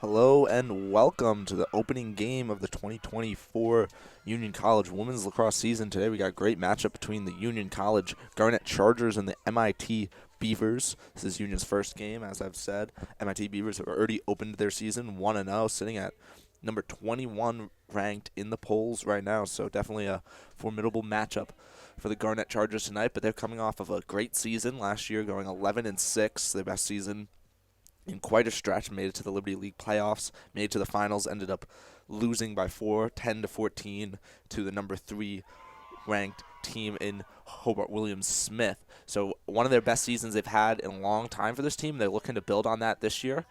Hello and welcome to the opening game of the 2024 Union College Women's Lacrosse season. Today we got a great matchup between the Union College Garnet Chargers and the MIT Beavers. This is Union's first game, as I've said. MIT Beavers have already opened their season 1-0, sitting at number 21 ranked in the polls right now, so definitely a formidable matchup for the Garnet Chargers tonight, but they're coming off of a great season last year, going 11-6, their best season in quite a stretch. Made it to the Liberty League playoffs, made it to the finals, ended up losing by 10-14 to the number 3 ranked team in Hobart Williams Smith. So one of their best seasons they've had in a long time for this team. They're looking to build on that this year.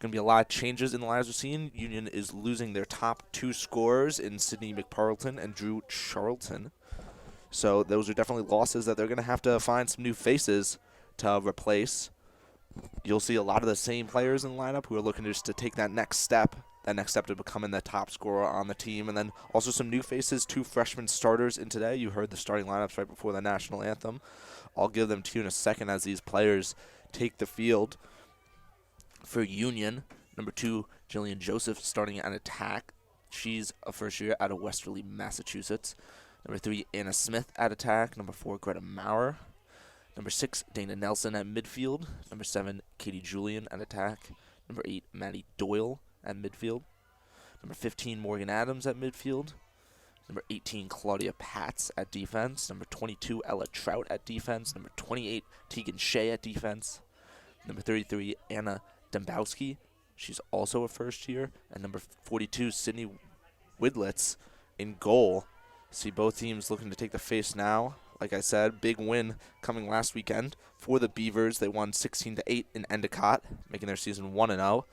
Going to be a lot of changes in the lineups we've seen. Union is losing their top 2 scorers in Sydney McParleton and Drew Charlton. So those are definitely losses that they're going to have to find some new faces to replace. You'll see a lot of the same players in the lineup who are looking just to take that next step to becoming the top scorer on the team. And then also some new faces, 2 freshman starters in today. You heard the starting lineups right before the national anthem. I'll give them to you in a second as these players take the field. For Union, number 2, Jillian Joseph starting at attack. She's a first year out of Westerly, Massachusetts. Number 3, Anna Smith at attack. Number 4, Greta Maurer. Number 6, Dana Nelson at midfield. Number 7, Katie Julian at attack. Number 8, Maddie Doyle at midfield. Number 15, Morgan Adams at midfield. Number 18, Claudia Patz at defense. Number 22, Ella Trout at defense. Number 28, Tegan Shea at defense. Number 33, Anna Dembowski. She's also a first year. And number 42, Sydney Widlitz in goal. See both teams looking to take the face now. Like I said, big win coming last weekend for the Beavers. They won 16-8 in Endicott, making their season 1-0.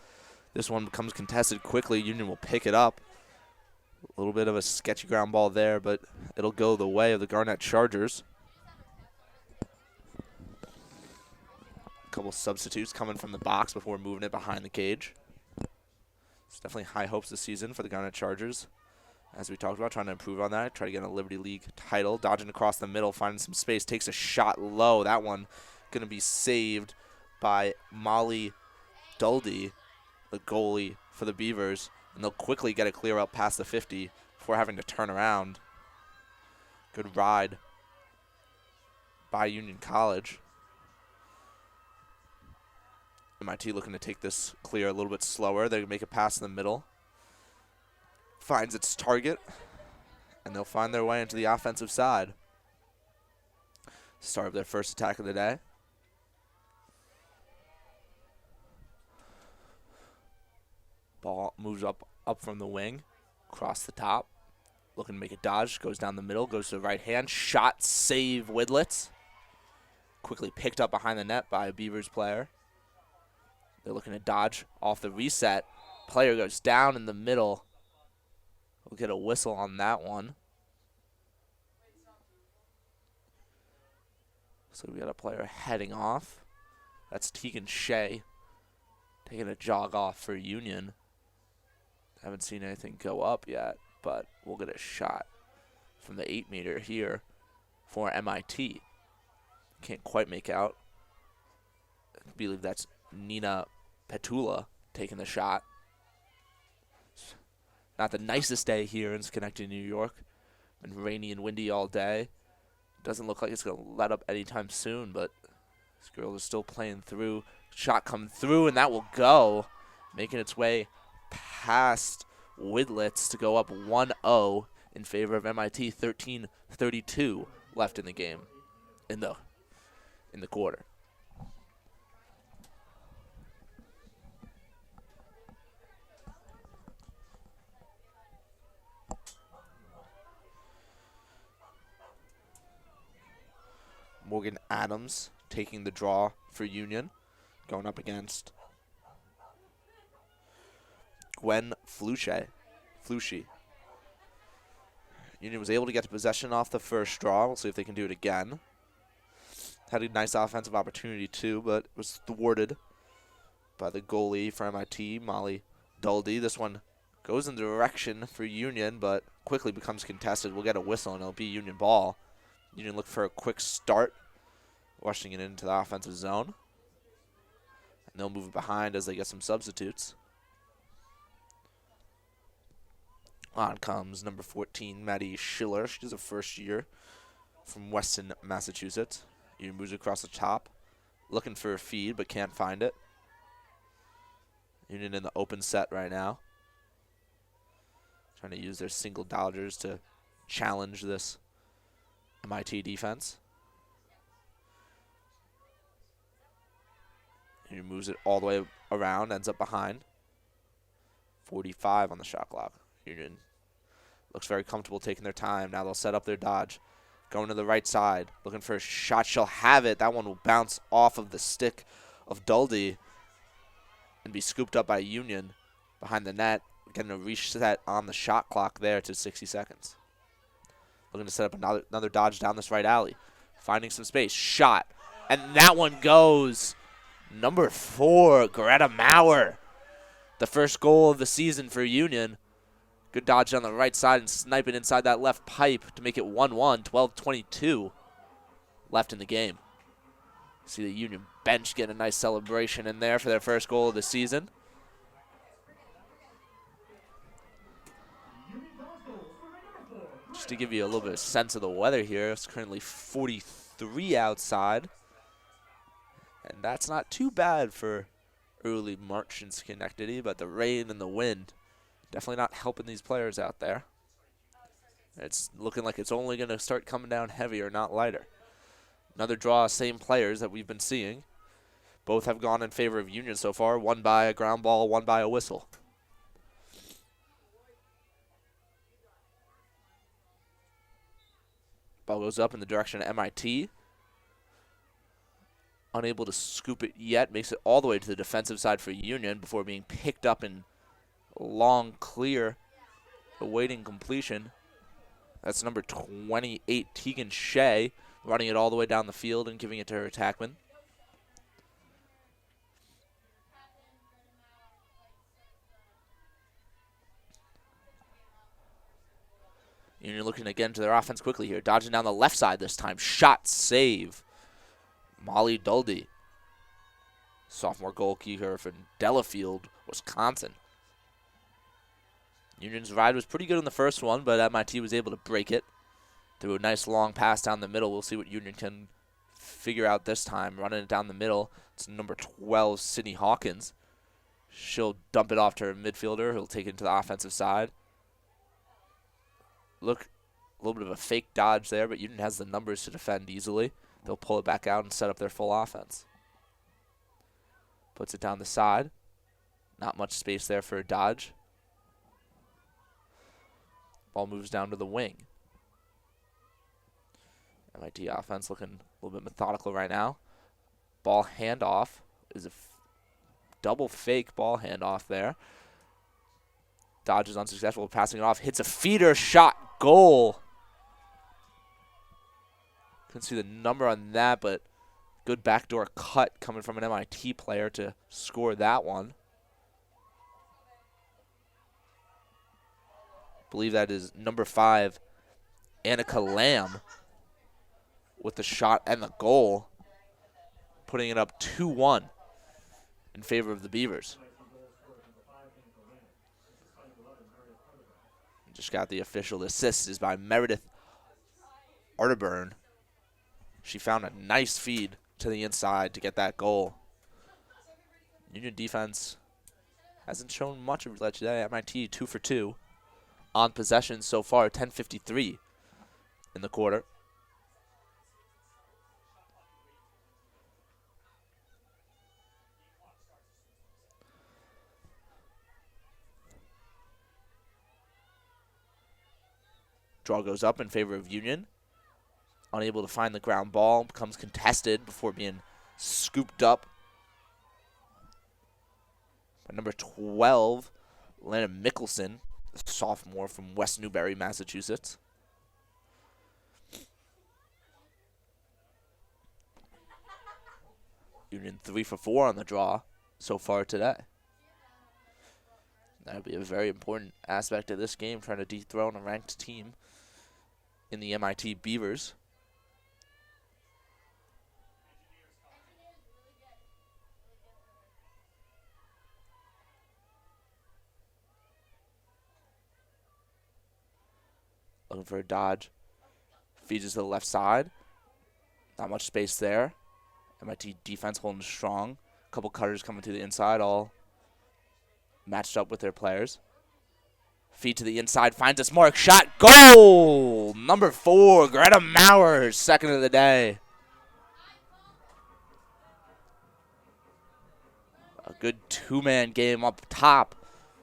This one becomes contested quickly. Union will pick it up. A little bit of a sketchy ground ball there, but it'll go the way of the Garnet Chargers. A couple substitutes coming from the box before moving it behind the cage. It's definitely high hopes this season for the Garnet Chargers. As we talked about, trying to improve on that, try to get a Liberty League title. Dodging across the middle, finding some space, takes a shot low. That one going to be saved by Molly Duldy, the goalie for the Beavers. And they'll quickly get it clear out past the 50 before having to turn around. Good ride by Union College. MIT looking to take this clear a little bit slower. They make a pass in the middle. Finds its target, and they'll find their way into the offensive side. Start of their first attack of the day. Ball moves up from the wing, across the top. Looking to make a dodge, goes down the middle, goes to the right hand. Shot, save, Widlitz. Quickly picked up behind the net by a Beavers player. They're looking to dodge off the reset. Player goes down in the middle. We'll get a whistle on that one. So we got a player heading off. That's Tegan Shea taking a jog off for Union. Haven't seen anything go up yet, but we'll get a shot from the 8-meter here for MIT. Can't quite make out. I believe that's Nina Petula taking the shot. Not the nicest day here in Schenectady, New York. Been rainy and windy all day. Doesn't look like it's going to let up anytime soon, but this girl is still playing through. Shot coming through, and that will go. Making its way past Widlitz to go up 1-0 in favor of MIT. 13:32 left in the game, in the quarter. Morgan Adams taking the draw for Union, going up against Gwen Flusche. Union was able to get to possession off the first draw. We'll see if they can do it again. Had a nice offensive opportunity too, but was thwarted by the goalie for MIT, Molly Duldy. This one goes in the direction for Union, but quickly becomes contested. We'll get a whistle, and it'll be Union ball. Union look for a quick start, rushing it into the offensive zone. And they'll move it behind as they get some substitutes. On comes number 14, Maddie Schiller. She's a first year from Weston, Massachusetts. Union moves across the top, looking for a feed, but can't find it. Union in the open set right now. Trying to use their single dodgers to challenge this MIT defense. Union moves it all the way around, ends up behind. 45 on the shot clock. Union looks very comfortable taking their time. Now they'll set up their dodge. Going to the right side, looking for a shot. She'll have it. That one will bounce off of the stick of Duldy and be scooped up by Union behind the net. Getting a reset on the shot clock there to 60 seconds. Looking to set up another dodge down this right alley. Finding some space. Shot. And that one goes. Number 4, Greta Maurer. The first goal of the season for Union. Good dodge on the right side and snipe it inside that left pipe to make it 1-1, 12:22 left in the game. See the Union bench get a nice celebration in there for their first goal of the season. Just to give you a little bit of sense of the weather here, it's currently 43 outside. And that's not too bad for early March in Schenectady, but the rain and the wind definitely not helping these players out there. It's looking like it's only going to start coming down heavier, not lighter. Another draw, same players that we've been seeing. Both have gone in favor of Union so far, one by a ground ball, one by a whistle. Ball goes up in the direction of MIT. Unable to scoop it yet. Makes it all the way to the defensive side for Union before being picked up in long clear, awaiting completion. That's number 28, Tegan Shea, running it all the way down the field and giving it to her attackman. Union looking again to their offense quickly here. Dodging down the left side this time. Shot, save. Molly Duldy, sophomore goalkeeper from Delafield, Wisconsin. Union's ride was pretty good in the first one, but MIT was able to break it. Threw a nice long pass down the middle. We'll see what Union can figure out this time. Running it down the middle. It's number 12, Sydney Hawkins. She'll dump it off to her midfielder. He'll take it to the offensive side. Look, a little bit of a fake dodge there, but Union has the numbers to defend easily. They'll pull it back out and set up their full offense. Puts it down the side. Not much space there for a dodge. Ball moves down to the wing. MIT offense looking a little bit methodical right now. Ball handoff is a double fake ball handoff there. Dodge is unsuccessful, passing it off. Hits a feeder shot, goal. Couldn't see the number on that, but good backdoor cut coming from an MIT player to score that one. Believe that is number 5, Annika Lamb, with the shot and the goal, putting it up 2-1 in favor of the Beavers. Just got the official assist is by Meredith Arterburn. She found a nice feed to the inside to get that goal. Union defense hasn't shown much of that today. MIT 2 for 2 on possession so far, 10:53 in the quarter. Draw goes up in favor of Union. Unable to find the ground ball, becomes contested before being scooped up by number 12, Lana Mickelson, a sophomore from West Newbury, Massachusetts. Union 3 for 4 on the draw so far today. That'll be a very important aspect of this game, trying to dethrone a ranked team in the MIT Beavers. Looking for a dodge. Feeds it to the left side. Not much space there. MIT defense holding strong. A couple cutters coming to the inside, all matched up with their players. Feed to the inside, finds a smart shot. Goal! Number 4, Greta Maurer, second of the day. A good two-man game up top.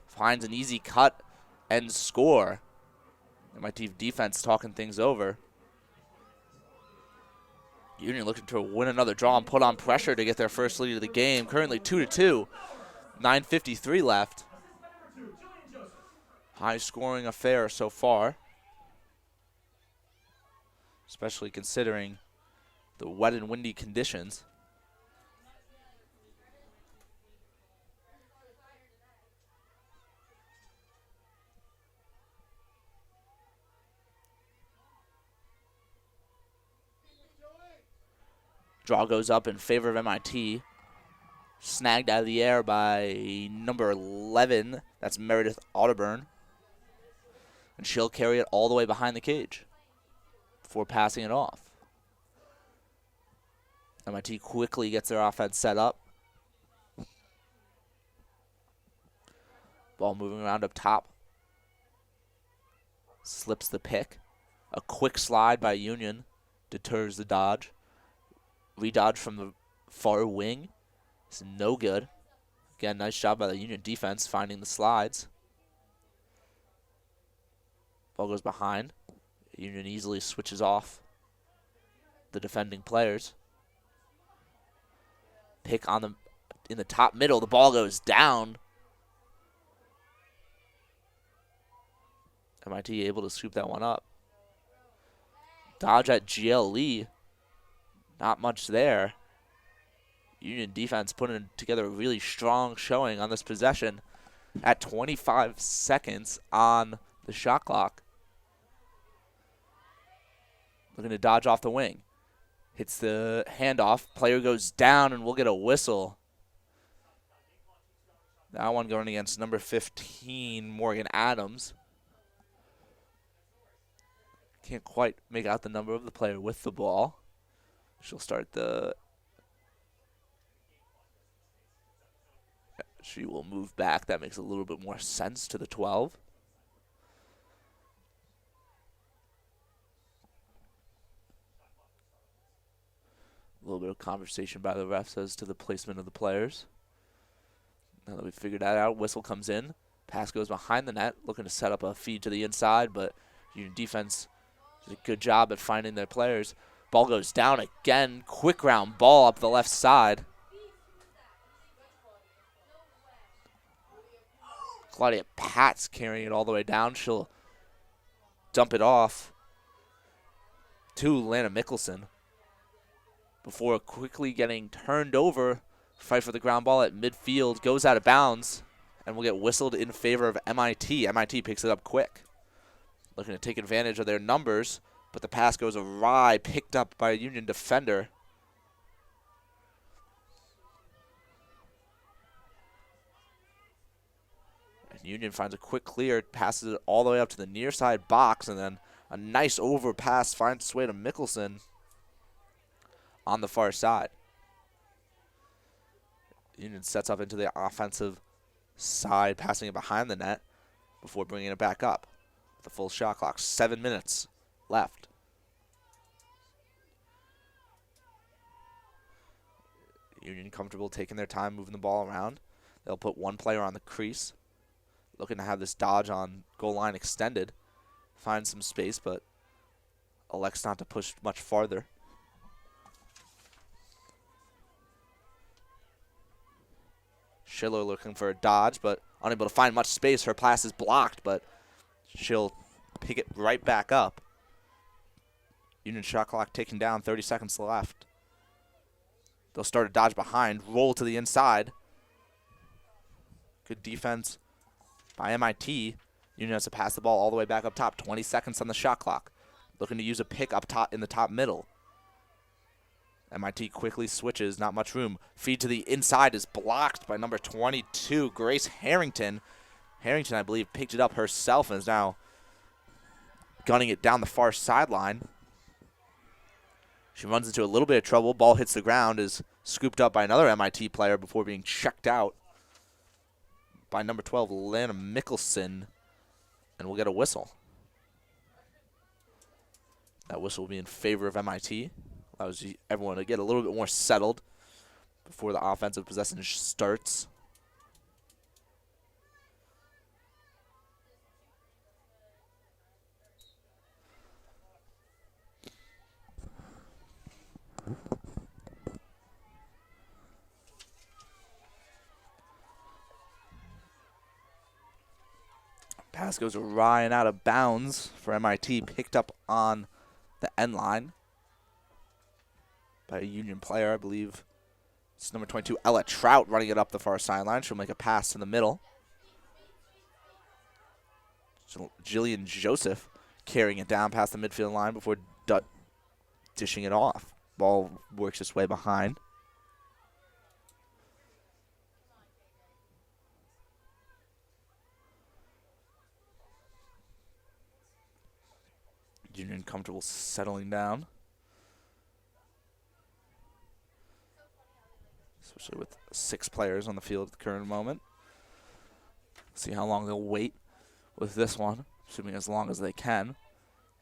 Finds an easy cut and score. MIT defense talking things over. Union looking to win another draw and put on pressure to get their first lead of the game. Currently 2-2. 9:53 left. High scoring affair so far, especially considering the wet and windy conditions. Draw goes up in favor of MIT. Snagged out of the air by number 11. That's Meredith Otterburn. And she'll carry it all the way behind the cage before passing it off. MIT quickly gets their offense set up. Ball moving around up top. Slips the pick. A quick slide by Union deters the dodge. Redodge from the far wing. It's no good. Again, nice job by the Union defense finding the slides. Ball goes behind. Union easily switches off the defending players. Pick on them in the top middle. The ball goes down. MIT able to scoop that one up. Dodge at GLE. Not much there. Union defense putting together a really strong showing on this possession at 25 seconds on the shot clock. Looking to dodge off the wing. Hits the handoff. Player goes down and we'll get a whistle. That one going against number 15, Morgan Adams. Can't quite make out the number of the player with the ball. She'll start the... She will move back. That makes a little bit more sense to the 12. A little bit of conversation by the refs as to the placement of the players. Now that we've figured that out, whistle comes in. Pass goes behind the net, looking to set up a feed to the inside, but Union defense did a good job at finding their players. Ball goes down again. Quick round ball up the left side. Claudia Pat's carrying it all the way down. She'll dump it off to Lana Mickelson before quickly getting turned over. Fight for the ground ball at midfield. Goes out of bounds and will get whistled in favor of MIT. MIT picks it up quick. Looking to take advantage of their numbers, but the pass goes awry, picked up by a Union defender. And Union finds a quick clear, passes it all the way up to the near side box, and then a nice overpass finds its way to Mickelson on the far side. Union sets up into the offensive side, passing it behind the net before bringing it back up. The full shot clock, 7 minutes left. Union comfortable taking their time moving the ball around. They'll put one player on the crease, looking to have this dodge on goal line extended. Find some space, but elects not to push much farther. Schiller looking for a dodge, but unable to find much space. Her pass is blocked, but she'll pick it right back up. Union shot clock ticking down, 30 seconds left. They'll start a dodge behind, roll to the inside. Good defense by MIT. Union has to pass the ball all the way back up top. 20 seconds on the shot clock. Looking to use a pick up top in the top middle. MIT quickly switches, not much room. Feed to the inside is blocked by number 22, Grace Harrington. Harrington, I believe, picked it up herself and is now gunning it down the far sideline. She runs into a little bit of trouble. Ball hits the ground, is scooped up by another MIT player before being checked out by number 12, Lana Mickelson, and we'll get a whistle. That whistle will be in favor of MIT. Allows everyone to get a little bit more settled before the offensive possession starts. Pass goes awry and out of bounds for MIT, picked up on the end line by a Union player, I believe. It's number 22, Ella Trout, running it up the far sideline. She'll make a pass to the middle. Jillian Joseph carrying it down past the midfield line before dishing it off. Ball works its way behind. Union comfortable settling down, especially with 6 players on the field at the current moment. See how long they'll wait with this one, assuming as long as they can.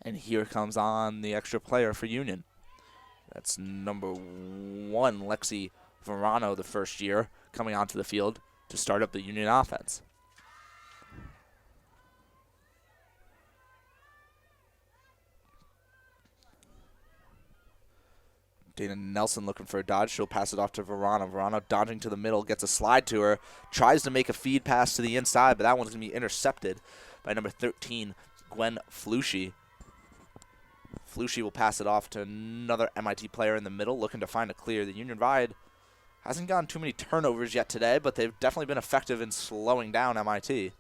And here comes on the extra player for Union. That's number 1, Lexi Verano, the first year, coming onto the field to start up the Union offense. Dana Nelson looking for a dodge. She'll pass it off to Verano. Verano dodging to the middle, gets a slide to her, tries to make a feed pass to the inside, but that one's going to be intercepted by number 13, Gwen Flushy. Flushy will pass it off to another MIT player in the middle, looking to find a clear. The Union Ride hasn't gotten too many turnovers yet today, but they've definitely been effective in slowing down MIT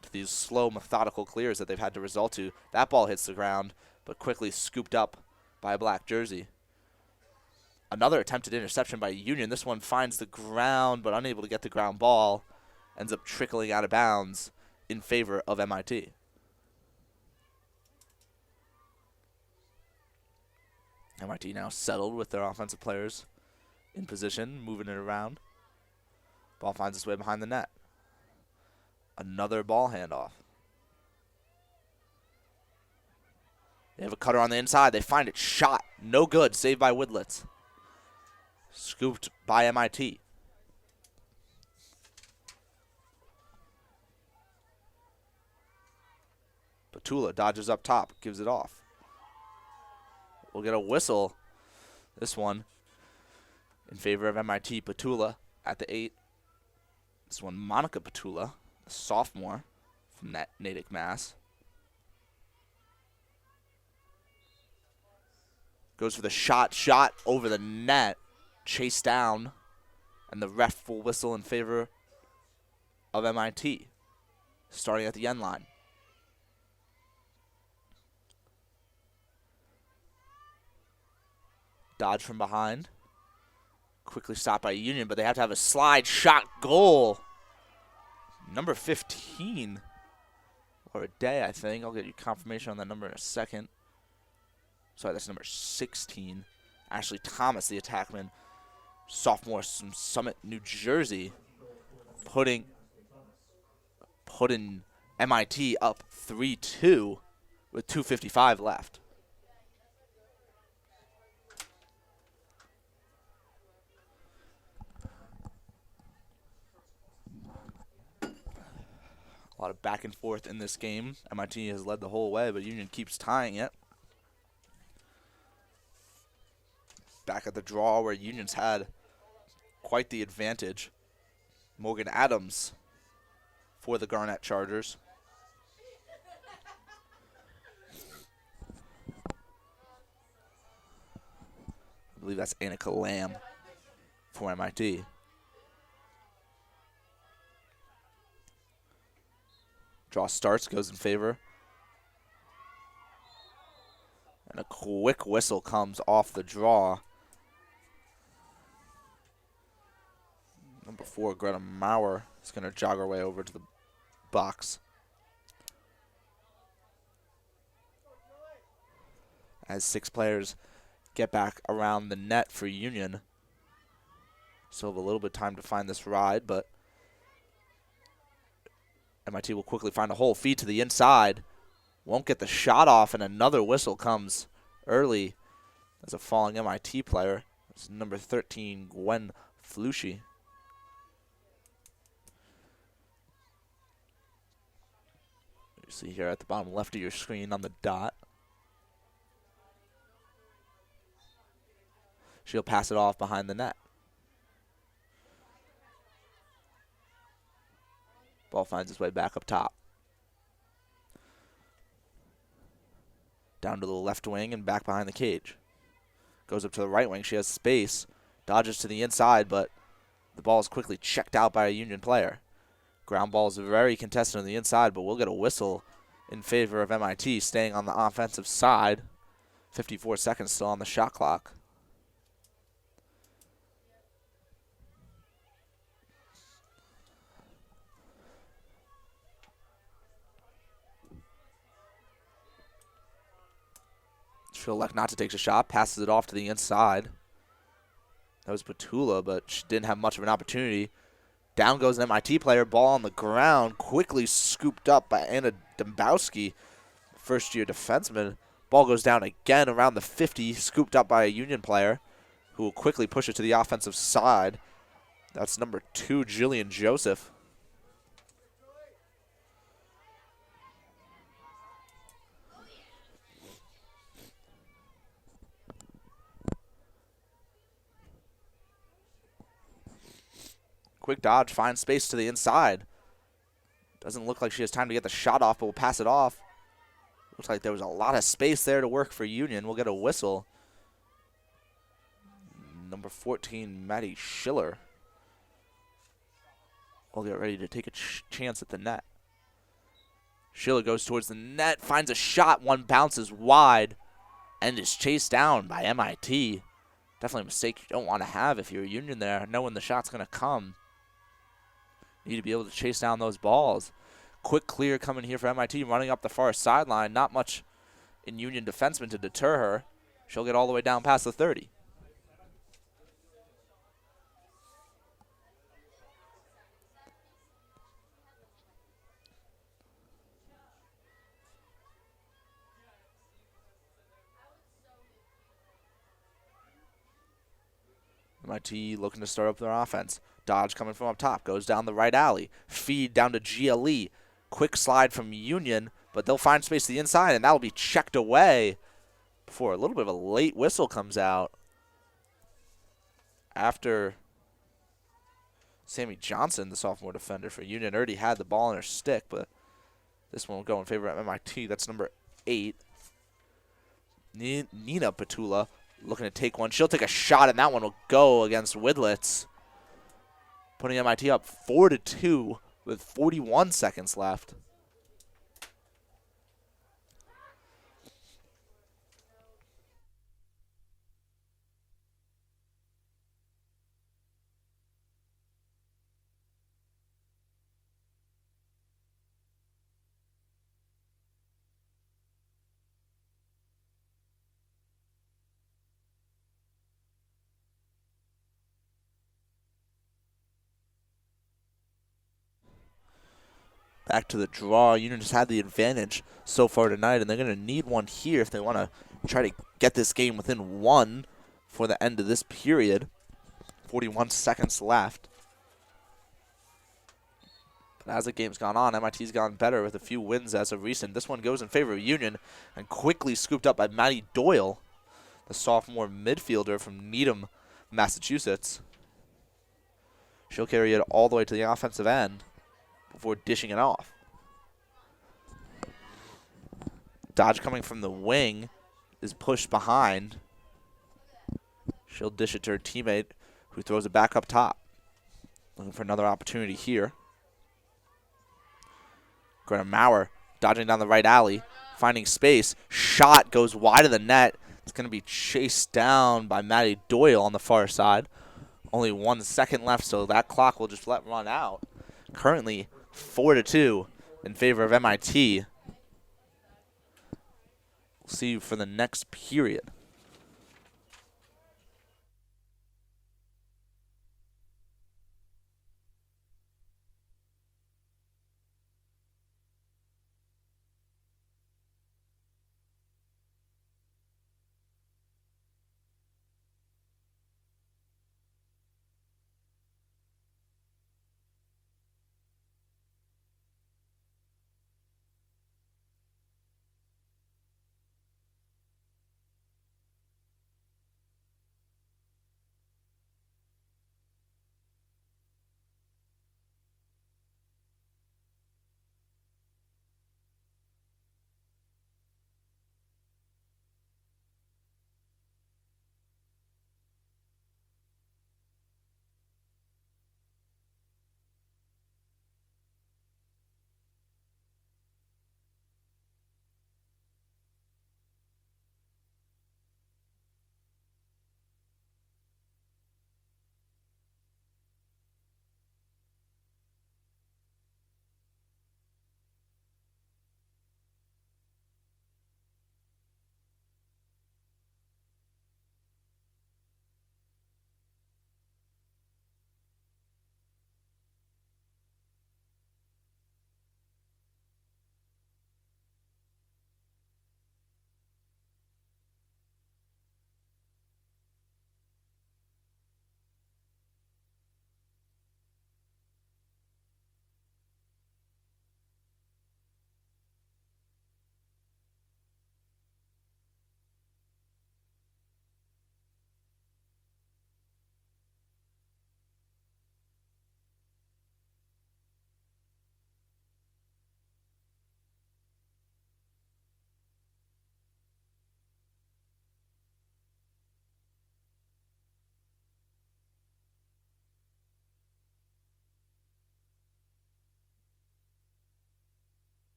to these slow, methodical clears that they've had to resort to. That ball hits the ground, but quickly scooped up by a black jersey. Another attempted interception by Union. This one finds the ground, but unable to get the ground ball. Ends up trickling out of bounds in favor of MIT. MIT now settled with their offensive players in position, moving it around. Ball finds its way behind the net. Another ball handoff. They have a cutter on the inside. They find it, shot. No good. Saved by Woodlets. Scooped by MIT. Petula dodges up top, gives it off. We'll get a whistle. This one in favor of MIT. Petula at the 8. This one, Monica Petula, a sophomore from Natick, Mass. Goes for the shot over the net. Chased down, and the ref will whistle in favor of MIT, starting at the end line. Dodge from behind. Quickly stopped by Union, but they have to have a slide shot goal. Number 15, or a day, I think. I'll get you confirmation on that number in a second. Sorry, that's number 16. Ashley Thomas, the attackman. Sophomore from Summit, New Jersey, putting MIT up 3-2 with 2:55 left. A lot of back and forth in this game. MIT has led the whole way, but Union keeps tying it. Back at the draw where Union's had quite the advantage. Morgan Adams for the Garnett Chargers. I believe that's Annika Lamb for MIT. Draw starts, goes in favor. And a quick whistle comes off the draw. Number 4, Greta Maurer, is going to jog her way over to the box. as 6 players get back around the net for Union. Still have a little bit of time to find this ride, but MIT will quickly find a hole. Feed to the inside. Won't get the shot off, and another whistle comes early as a falling MIT player. It's number 13, Gwen Flushy. You see here at the bottom left of your screen on the dot. She'll pass it off behind the net. Ball finds its way back up top. Down to the left wing and back behind the cage. Goes up to the right wing. She has space. Dodges to the inside, but the ball is quickly checked out by a Union player. Ground ball is very contested on the inside, but we'll get a whistle in favor of MIT, staying on the offensive side. 54 seconds still on the shot clock. She'll elect not to take a shot, passes it off to the inside. That was Petula, but she didn't have much of an opportunity. Down goes an MIT player, ball on the ground, quickly scooped up by Anna Dombowski, first-year defenseman. Ball goes down again around the 50, scooped up by a Union player, who will quickly push it to the offensive side. That's number 2, Jillian Joseph. Quick dodge, finds space to the inside. Doesn't look like she has time to get the shot off, but will pass it off. Looks like there was a lot of space there to work for Union. We'll get a whistle. Number 14, Maddie Schiller will get ready to take a chance at the net. Schiller goes towards the net, finds a shot. One bounces wide and is chased down by MIT. Definitely a mistake you don't want to have if you're a Union there, knowing the shot's going to come. You need to be able to chase down those balls. Quick clear coming here for MIT, running up the far sideline. Not much in Union defenseman to deter her. She'll get all the way down past the 30. MIT looking to start up their offense. Dodge coming from up top. Goes down the right alley. Feed down to GLE. Quick slide from Union, but they'll find space to the inside, and that'll be checked away before a little bit of a late whistle comes out after Sammy Johnson, the sophomore defender for Union, already had the ball in her stick, but this one will go in favor of MIT. That's number 8. Nina Petula looking to take one. She'll take a shot, and that one will go against Widlitz, putting MIT up 4-2 with 41 seconds left. Back to the draw. Union just had the advantage so far tonight, and they're going to need one here if they want to try to get this game within 1 for the end of this period. 41 seconds left. But as the game's gone on, MIT's gone better with a few wins as of recent. This one goes in favor of Union and quickly scooped up by Maddie Doyle, the sophomore midfielder from Needham, Massachusetts. She'll carry it all the way to the offensive end before dishing it off. Dodge coming from the wing is pushed behind. She'll dish it to her teammate, who throws it back up top. Looking for another opportunity here. Greta Maurer dodging down the right alley, finding space. Shot goes wide of the net. It's going to be chased down by Maddie Doyle on the far side. Only 1 second left, so that clock will just let run out. Currently 4-2 in favor of MIT. see you for the next period.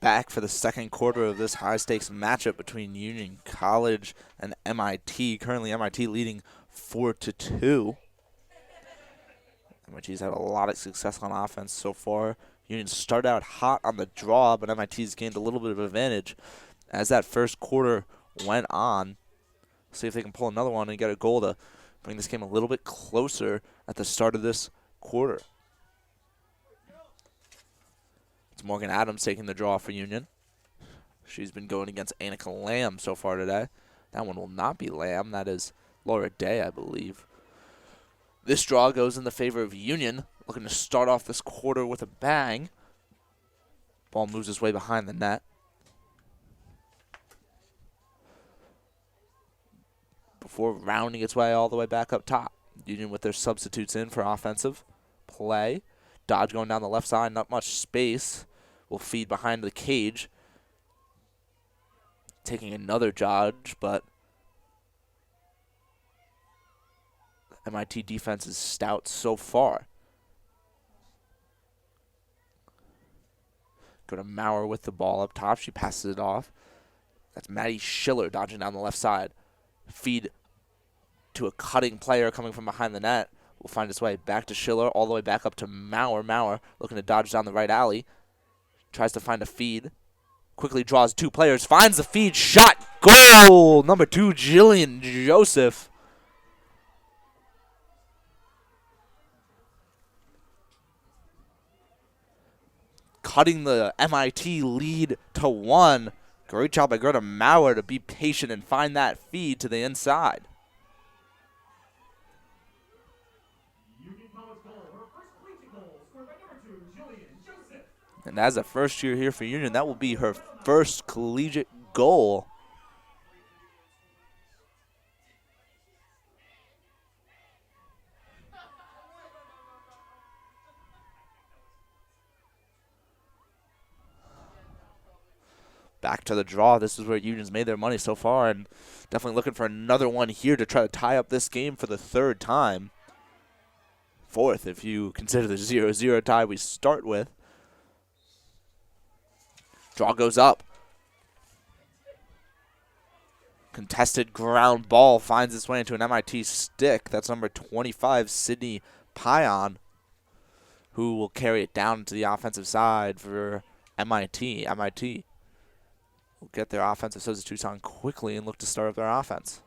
Back for the second quarter of this high-stakes matchup between Union College and MIT. Currently, MIT leading 4-2. MIT's had a lot of success on offense so far. Union started out hot on the draw, but MIT's gained a little bit of advantage as that first quarter went on. See if they can pull another one and get a goal to bring this game a little bit closer at the start of this quarter. It's Morgan Adams taking the draw for Union. She's been going against Annika Lamb so far today. That one will not be Lamb. That is Laura Day, I believe. This draw goes in the favor of Union, looking to start off this quarter with a bang. Ball moves its way behind the net. Before rounding its way all the way back up top. Union with their substitutes in for offensive play. Dodge going down the left side, not much space. Will feed behind the cage. Taking another dodge, but MIT defense is stout so far. Go to Maurer with the ball up top. She passes it off. That's Maddie Schiller dodging down the left side. Feed to a cutting player coming from behind the net. Will find its way back to Schiller, all the way back up to Maurer. Maurer looking to dodge down the right alley. Tries to find a feed. Quickly draws two players. Finds the feed. Shot. Goal. Number 2, Jillian Joseph. Cutting the MIT lead to 1. Great job by Greta Maurer to be patient and find that feed to the inside. And as a first year here for Union, that will be her first collegiate goal. back to the draw. This is where Union's made their money so far, and definitely looking for another one here to try to tie up this game for the third time. Fourth, if you consider the 0-0 tie we start with. Draw goes up. Contested ground ball finds its way into an MIT stick. That's number 25, Sydney Pion, who will carry it down to the offensive side for MIT. MIT will get their offensive substitutes on quickly and look to start up their offense.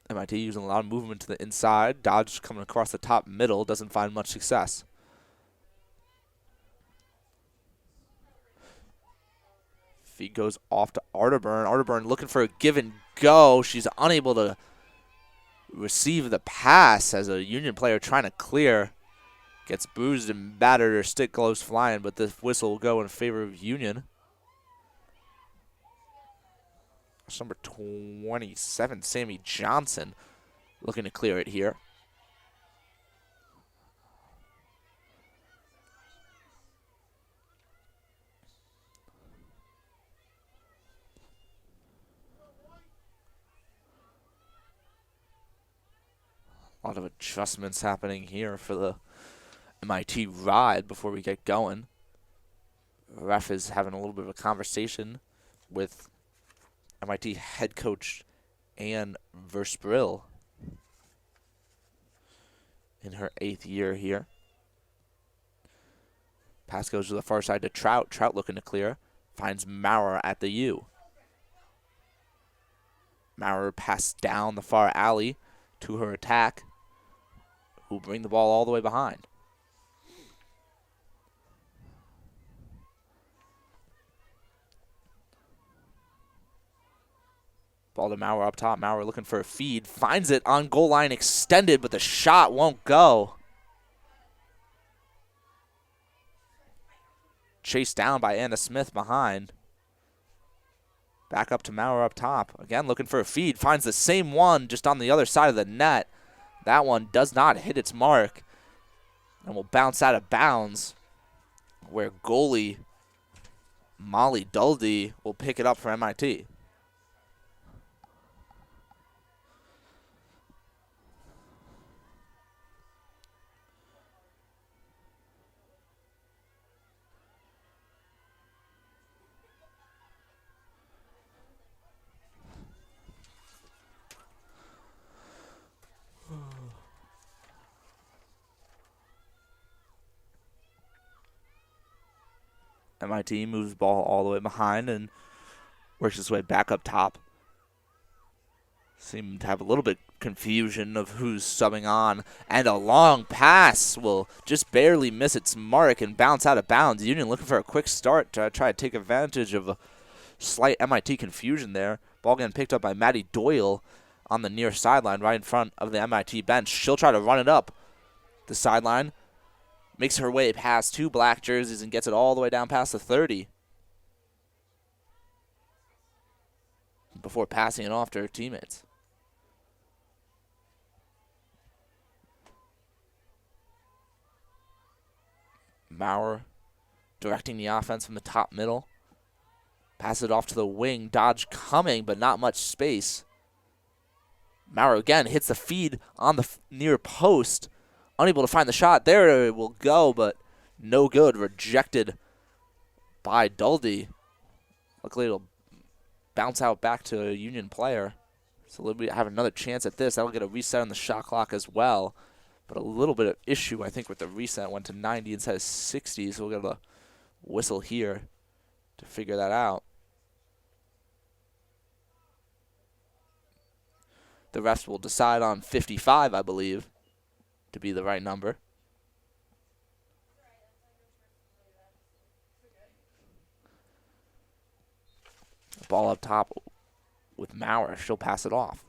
MIT using a lot of movement to the inside. Dodge coming across the top middle, doesn't find much success. Feed goes off to Arterburn. Arterburn looking for a give and go. She's unable to receive the pass as a Union player trying to clear. Gets bruised and battered. Her stick goes flying, but the whistle will go in favor of Union. That's number 27, Sammy Johnson, looking to clear it here. A lot of adjustments happening here for the MIT ride before we get going. The ref is having a little bit of a conversation with MIT head coach Ann Verspril in her 8th year here. Pass goes to the far side to Trout. Trout looking to clear. Finds Maurer at the U. Maurer passed down the far alley to her attack, who will bring the ball all the way behind. Ball to Maurer up top. Maurer looking for a feed. Finds it on goal line extended, but the shot won't go. Chased down by Anna Smith behind. Back up to Maurer up top. Again, looking for a feed. Finds the same one just on the other side of the net. That one does not hit its mark and will bounce out of bounds, where goalie Molly Duldy will pick it up for MIT. MIT moves the ball all the way behind and works its way back up top. Seem to have a little bit confusion of who's subbing on. And a long pass will just barely miss its mark and bounce out of bounds. Union looking for a quick start to try to take advantage of a slight MIT confusion there. Ball getting picked up by Maddie Doyle on the near sideline right in front of the MIT bench. She'll try to run it up the sideline. Makes her way past 2 black jerseys and gets it all the way down past the 30 before passing it off to her teammates. Maurer directing the offense from the top middle. Pass it off to the wing. Dodge coming, but not much space. Maurer again hits the feed on the near post. Unable to find the shot. There it will go, but no good. Rejected by Duldy. Luckily, it'll bounce out back to a Union player. So we'll have another chance at this. That'll get a reset on the shot clock as well. But a little bit of issue, I think, with the reset. Went to 90 instead of 60, so we'll get a whistle here to figure that out. The refs will decide on 55, I believe, to be the right number. Ball up top with Maurer. She'll pass it off.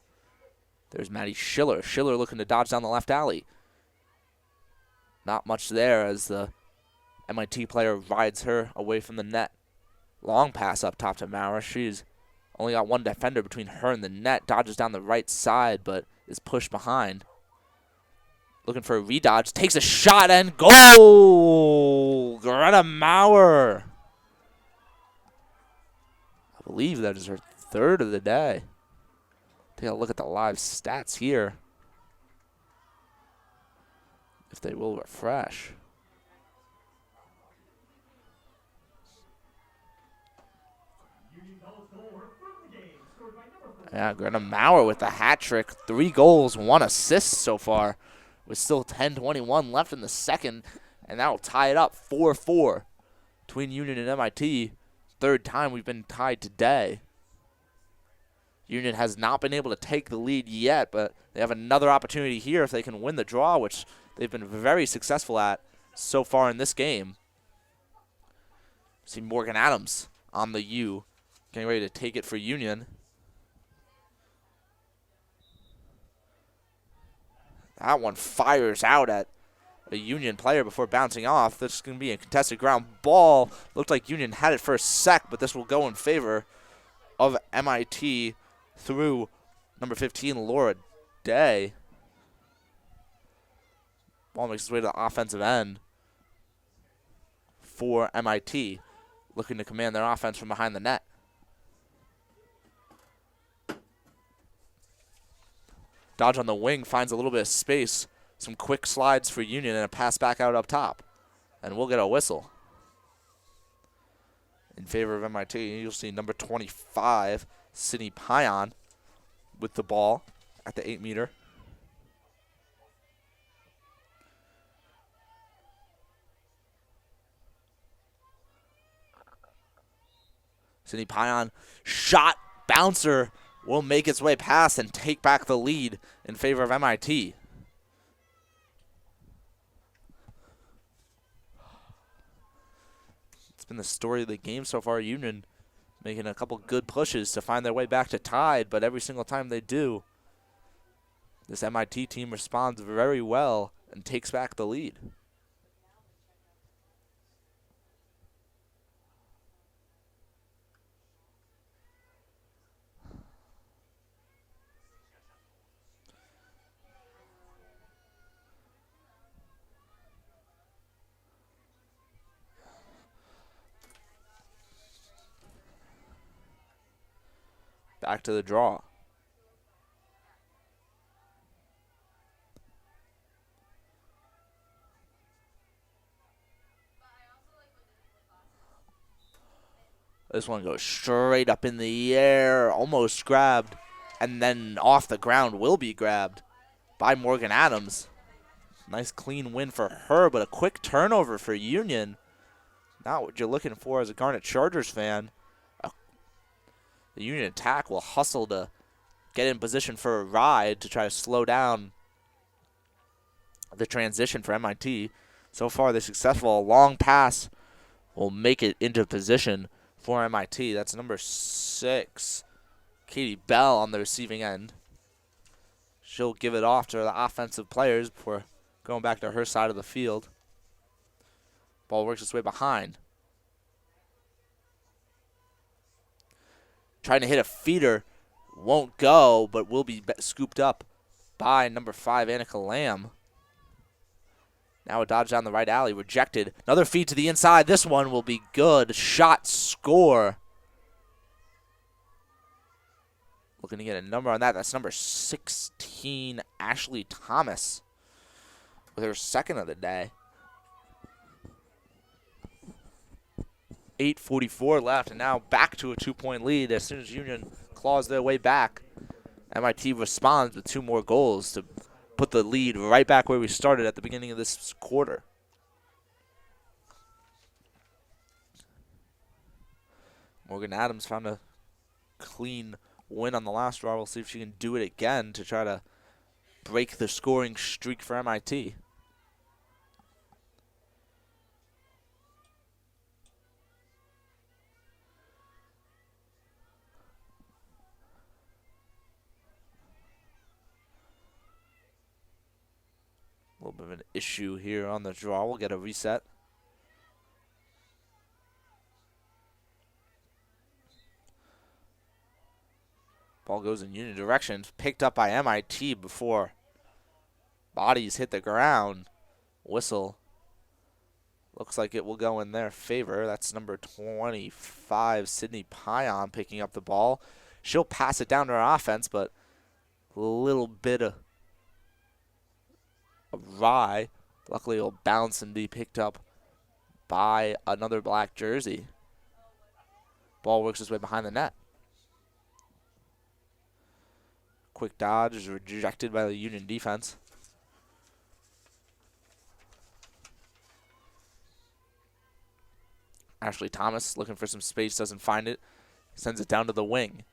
There's Maddie Schiller. Schiller looking to dodge down the left alley. Not much there as the MIT player rides her away from the net. Long pass up top to Maurer. She's only got one defender between her and the net. Dodges down the right side, but is pushed behind. Looking for a redodge. Takes a shot and goal! Greta Maurer. I believe that is her third of the day. Take a look at the live stats here. If they will refresh. Yeah, Greta Maurer with the hat trick. 3 goals, 1 assist so far. With still 10:21 left in the second. And that will tie it up 4-4 between Union and MIT. Third time we've been tied today. Union has not been able to take the lead yet, but they have another opportunity here if they can win the draw, which they've been very successful at so far in this game. See Morgan Adams on the U, getting ready to take it for Union. That one fires out at a Union player before bouncing off. This is going to be a contested ground ball. Looked like Union had it for a sec, but this will go in favor of MIT through number 15, Laura Day. Ball makes its way to the offensive end for MIT, looking to command their offense from behind the net. Dodge on the wing finds a little bit of space. Some quick slides for Union and a pass back out up top. And we'll get a whistle in favor of MIT. You'll see number 25, Sydney Pion, with the ball at the 8-meter. Sydney Pion, shot, bouncer, will make its way past and take back the lead in favor of MIT. It's been the story of the game so far. Union making a couple good pushes to find their way back to tied, but every single time they do, this MIT team responds very well and takes back the lead. Back to the draw. This one goes straight up in the air, almost grabbed, and then off the ground will be grabbed by Morgan Adams. Nice clean win for her, but a quick turnover for Union. Not what you're looking for as a Garnet Chargers fan. The Union attack will hustle to get in position for a ride to try to slow down the transition for MIT. So far, they're successful. A long pass will make it into position for MIT. That's number 6, Katie Bell, on the receiving end. She'll give it off to the offensive players before going back to her side of the field. Ball works its way behind. Trying to hit a feeder, won't go, but will be scooped up by number 5, Annika Lamb. Now a dodge down the right alley, rejected. Another feed to the inside. This one will be good. Shot, score. Looking to get a number on that. That's number 16, Ashley Thomas, with her second of the day. 8:44 left, and now back to a 2-point lead. As soon as Union claws their way back, MIT responds with 2 more goals to put the lead right back where we started at the beginning of this quarter. Morgan Adams found a clean win on the last draw. We'll see if she can do it again to try to break the scoring streak for MIT. A little bit of an issue here on the draw. We'll get a reset. Ball goes in Union direction. Picked up by MIT before Bodies hit the ground. Whistle. Looks like it will go in their favor. That's number 25, Sydney Pion, picking up the ball. She'll pass it down to her offense, but a little bit of awry. Luckily, it'll bounce and be picked up by another black jersey. Ball works its way behind the net. Quick dodge is rejected by the Union defense. Ashley Thomas looking for some space, doesn't find it. Sends it down to the wing.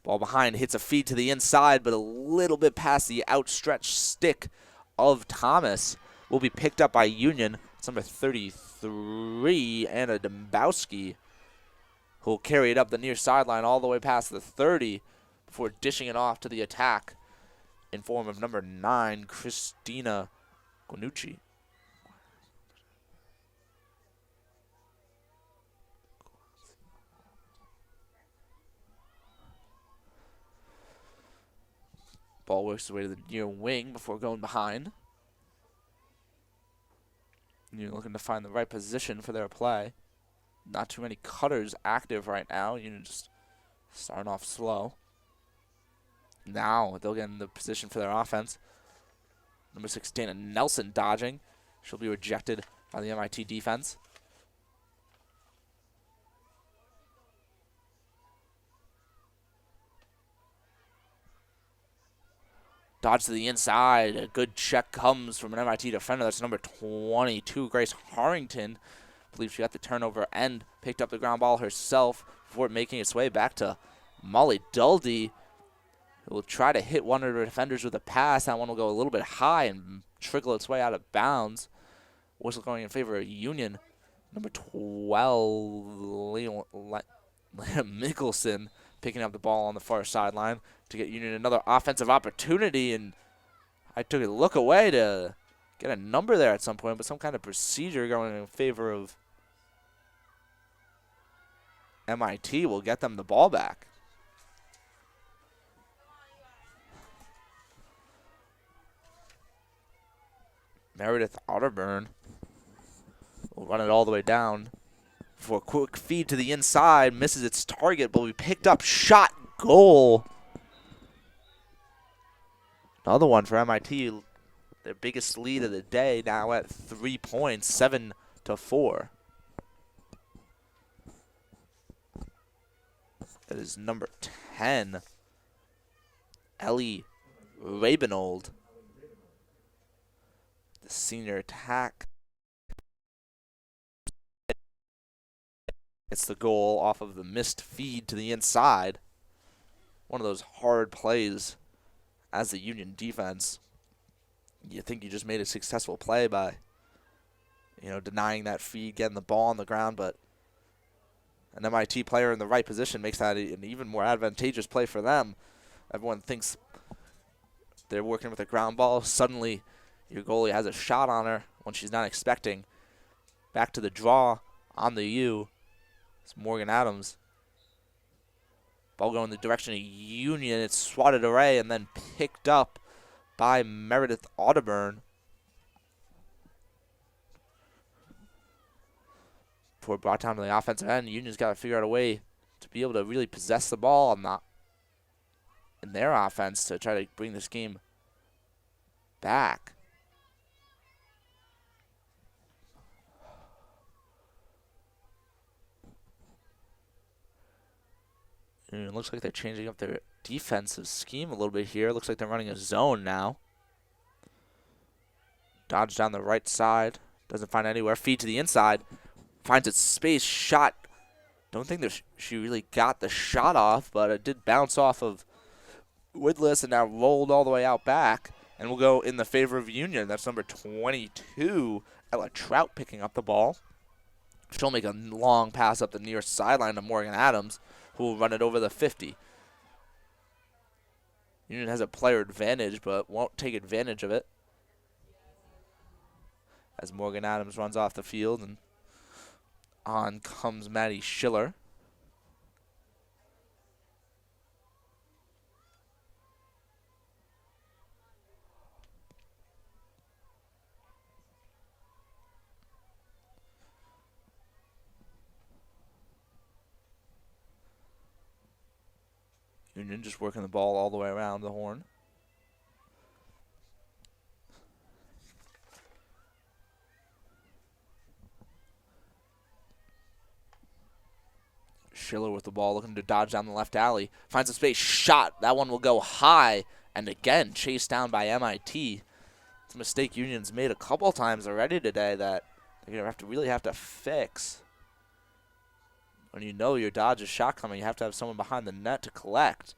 Ball behind, hits a feed to the inside, but a little bit past the outstretched stick of Thomas. Will be picked up by Union. It's number 33, Anna Dembowski, who will carry it up the near sideline all the way past the 30 before dishing it off to the attack in form of number 9, Christina Guanucci. Ball works its way to the near wing before going behind. You're looking to find the right position for their play. Not too many cutters active right now. You're just starting off slow. Now they'll get in the position for their offense. Number 6, Dana Nelson dodging. She'll be rejected by the MIT defense. Dodge to the inside. A good check comes from an MIT defender. That's number 22, Grace Harrington. I believe she got the turnover and picked up the ground ball herself before making its way back to Molly Duldy, who will try to hit one of her defenders with a pass. That one will go a little bit high and trickle its way out of bounds. Whistle going in favor of Union. Number 12, Leah Mickelson, picking up the ball on the far sideline to get Union another offensive opportunity. And I took a look away to get a number there at some point, but some kind of procedure going in favor of MIT will get them the ball back. Meredith Otterburn will run it all the way down for a quick feed to the inside. Misses its target, but we picked up shot goal. Another one for MIT. Their biggest lead of the day now at 3 points, 7-4. That is number 10, Ellie Rabinold, the senior attack. It's the goal off of the missed feed to the inside. One of those hard plays as the Union defense. You think you just made a successful play by, denying that feed, getting the ball on the ground, but an MIT player in the right position makes that an even more advantageous play for them. Everyone thinks they're working with a ground ball. Suddenly, your goalie has a shot on her when she's not expecting. Back to the draw on the U. It's Morgan Adams. Ball going in the direction of Union. It's swatted away and then picked up by Meredith Otterburn. Before brought down to the offensive end, Union's got to figure out a way to be able to really possess the ball in their offense to try to bring this game back. And it looks like they're changing up their defensive scheme a little bit here. Looks like they're running a zone now. Dodge down the right side. Doesn't find anywhere. Feed to the inside. Finds its space. Shot. Don't think she really got the shot off, but it did bounce off of Woodless and now rolled all the way out back. And will go in the favor of Union. That's number 22, Ella Trout, picking up the ball. She'll make a long pass up the near sideline to Morgan Adams, who will run it over the 50. Union has a player advantage, but won't take advantage of it, as Morgan Adams runs off the field, and on comes Maddie Schiller. Union just working the ball all the way around the horn. Schiller with the ball, looking to dodge down the left alley. Finds a space, shot. That one will go high, and again, chased down by MIT. It's a mistake Union's made a couple times already today that they're going to really have to fix. When you know your dodge is shot coming, you have to have someone behind the net to collect.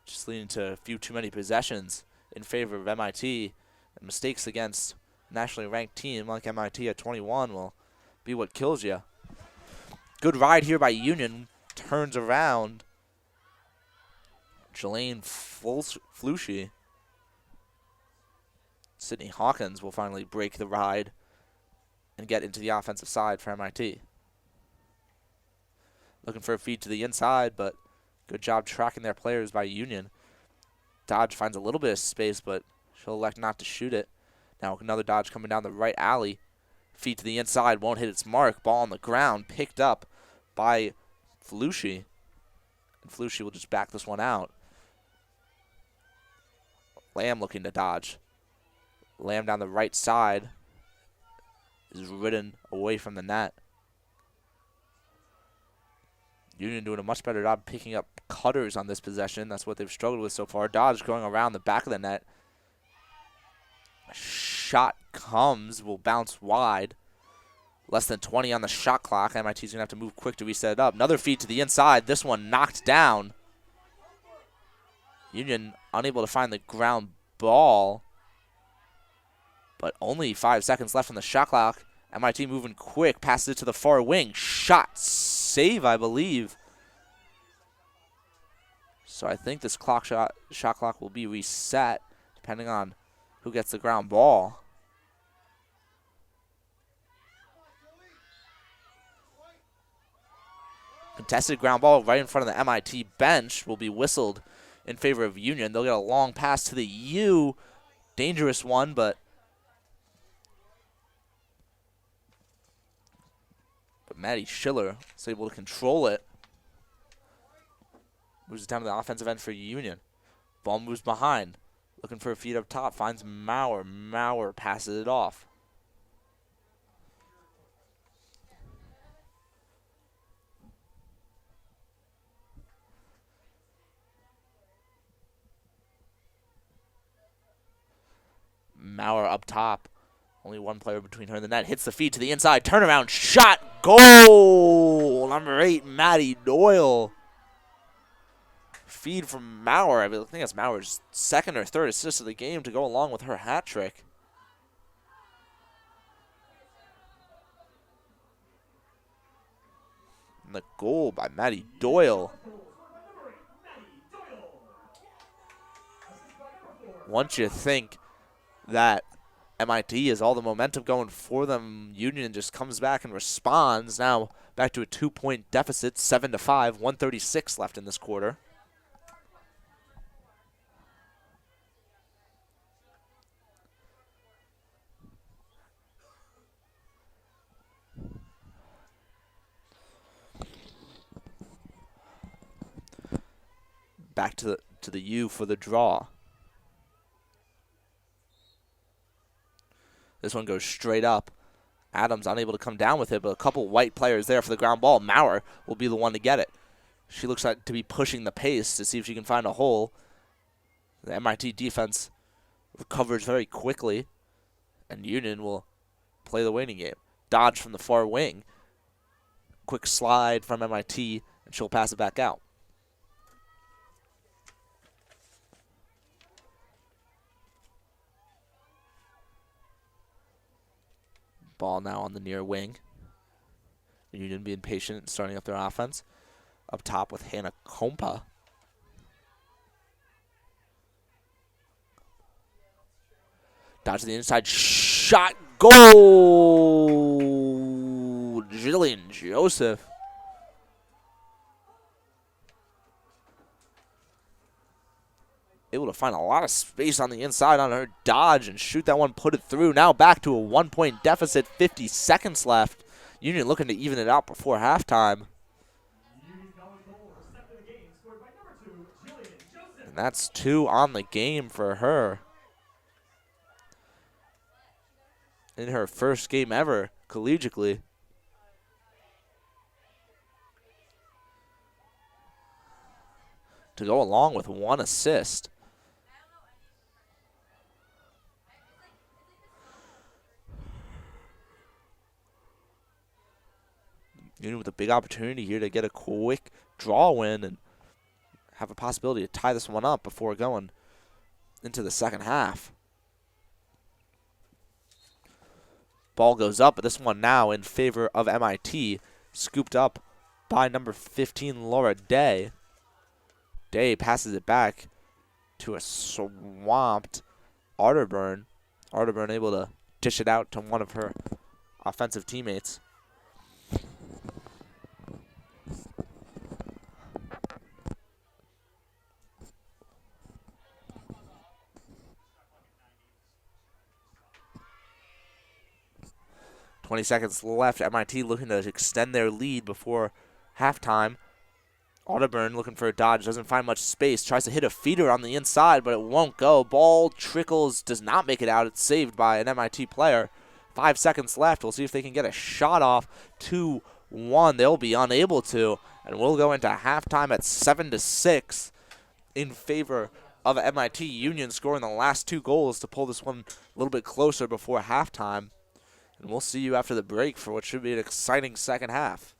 Just leading to a few too many possessions in favor of MIT. And mistakes against a nationally ranked team like MIT at 21 will be what kills you. Good ride here by Union. Turns around. Jelaine Flushy. Sydney Hawkins will finally break the ride and get into the offensive side for MIT. Looking for a feed to the inside, but good job tracking their players by Union. Dodge finds a little bit of space, but she'll elect not to shoot it. Now another dodge coming down the right alley. Feed to the inside, won't hit its mark. Ball on the ground, picked up by Flushy. And Flushy will just back this one out. Lamb looking to dodge. Lamb down the right side is ridden away from the net. Union doing a much better job picking up cutters on this possession. That's what they've struggled with so far. Dodge going around the back of the net. Shot comes, will bounce wide. Less than 20 on the shot clock. MIT's going to have to move quick to reset it up. Another feed to the inside. This one knocked down. Union unable to find the ground ball. But only 5 seconds left on the shot clock. MIT moving quick. Passes it to the far wing. Shot save, I believe. So I think this shot clock will be reset depending on who gets the ground ball. Contested ground ball right in front of the MIT bench will be whistled in favor of Union. They'll get a long pass to the U. Dangerous one, but Maddie Schiller is able to control it. Moves it down to the offensive end for Union. Ball moves behind. Looking for a feed up top. Finds Maurer. Maurer passes it off. Maurer up top. Only one player between her and the net. Hits the feed to the inside. Turnaround shot. Goal! Number 8, Maddie Doyle. Feed from Maurer. I think that's Maurer's second or third assist of the game to go along with her hat trick. And the goal by Maddie Doyle. Once you think that MIT has all the momentum going for them, Union just comes back and responds. Now back to a 2-point deficit, 7-5, 1:36 left in this quarter. Back to the U for the draw. This one goes straight up. Adams unable to come down with it, but a couple white players there for the ground ball. Maurer will be the one to get it. She looks like to be pushing the pace to see if she can find a hole. The MIT defense recovers very quickly, and Union will play the waiting game. Dodge from the far wing. Quick slide from MIT, and she'll pass it back out. Ball now on the near wing. Union being patient and starting up their offense. Up top with Hannah Kompa. Dodge to the inside. Shot. Goal! Jillian Joseph. Able to find a lot of space on the inside on her dodge and shoot that one, put it through. Now back to a 1-point deficit, 50 seconds left. Union looking to even it out before halftime. And that's 2 on the game for her. In her first game ever, collegiately. To go along with 1 assist. Union with a big opportunity here to get a quick draw win and have a possibility to tie this one up before going into the second half. Ball goes up, but this one now in favor of MIT. Scooped up by number 15, Laura Day. Day passes it back to a swamped Arterburn. Arterburn able to dish it out to one of her offensive teammates. .20 seconds left. MIT looking to extend their lead before halftime. Arterburn looking for a dodge, doesn't find much space, tries to hit a feeder on the inside, but it won't go. Ball trickles, does not make it out. It's saved by an MIT player. 5 seconds left. We'll see if they can get a shot off. 2-1. They'll be unable to, and we'll go into halftime at 7-6 in favor of MIT. Union scoring the last 2 goals to pull this one a little bit closer before halftime. And we'll see you after the break for what should be an exciting second half.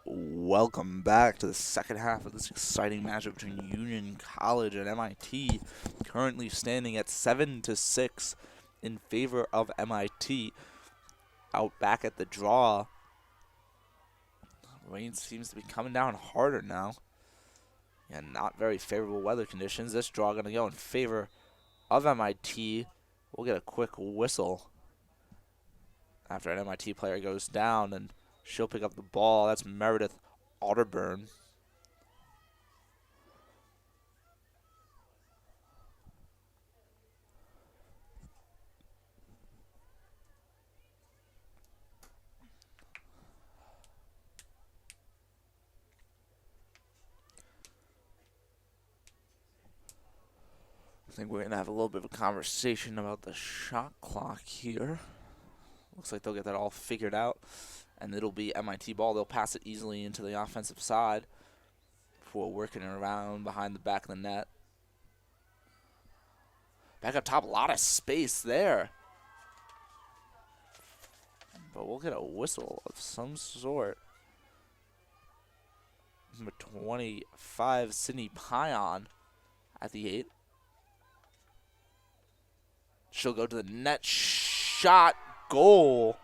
Welcome back to the second half of this exciting matchup between Union College and MIT, currently standing at 7-6 in favor of MIT. Out back at the draw, rain seems to be coming down harder now, and not very favorable weather conditions. This draw going to go in favor of MIT. We'll get a quick whistle after an MIT player goes down, and she'll pick up the ball. That's Meredith Otterburn. I think we're going to have a little bit of a conversation about the shot clock here. Looks like they'll get that all figured out, and it'll be MIT ball. They'll pass it easily into the offensive side before working it around behind the back of the net. Back up top, a lot of space there. But we'll get a whistle of some sort. Number 25, Sydney Pion at the 8. She'll go to the net. Shot. Goal.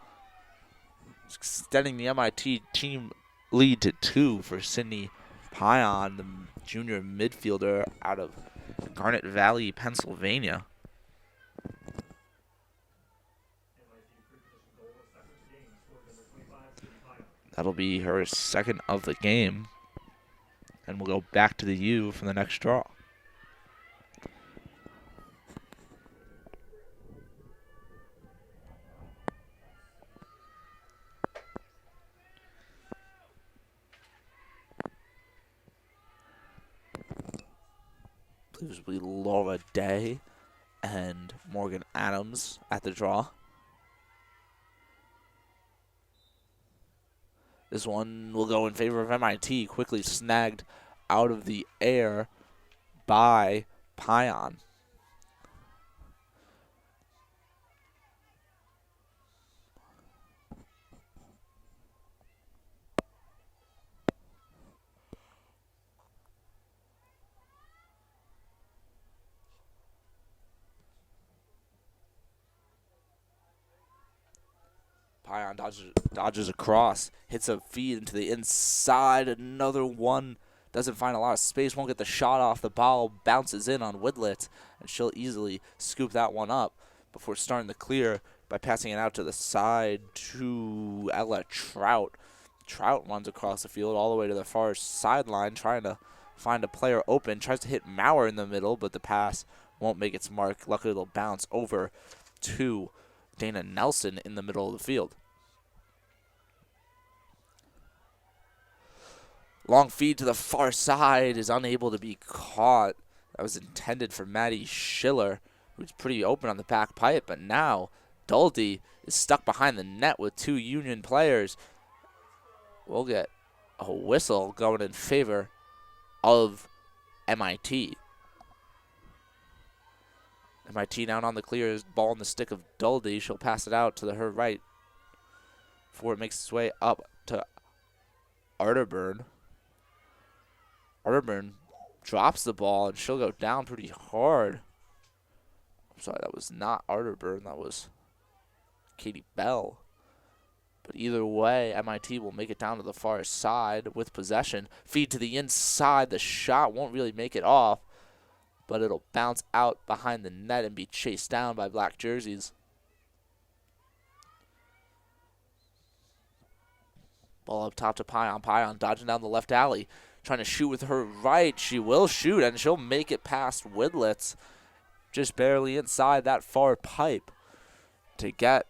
Extending the MIT team lead to 2 for Sydney Pion, the junior midfielder out of Garnet Valley, Pennsylvania. That'll be her second of the game. And we'll go back to the U for the next draw. I believe it will be Laura Day and Morgan Adams at the draw. This one will go in favor of MIT, quickly snagged out of the air by Pion. Pion dodges across, hits a feed into the inside. Another one doesn't find a lot of space, won't get the shot off. The ball bounces in on Widlett, and she'll easily scoop that one up before starting the clear by passing it out to the side to Ella Trout. Trout runs across the field all the way to the far sideline, trying to find a player open. Tries to hit Maurer in the middle, but the pass won't make its mark. Luckily, it'll bounce over to Dana Nelson in the middle of the field. Long feed to the far side is unable to be caught. That was intended for Maddie Schiller, who's pretty open on the back pipe, but now Duldy is stuck behind the net with 2 Union players. We'll get a whistle going in favor of MIT. MIT down on the clear, ball in the stick of Duldy. She'll pass it out to her right before it makes its way up to Arterburn. Arterburn drops the ball, and she'll go down pretty hard. I'm sorry, that was not Arterburn. That was Katie Bell. But either way, MIT will make it down to the far side with possession. Feed to the inside. The shot won't really make it off, but it'll bounce out behind the net and be chased down by black jerseys. Ball up top to Pion. Pion dodging down the left alley, trying to shoot with her right. She will shoot, and she'll make it past Widlett, just barely inside that far pipe to get,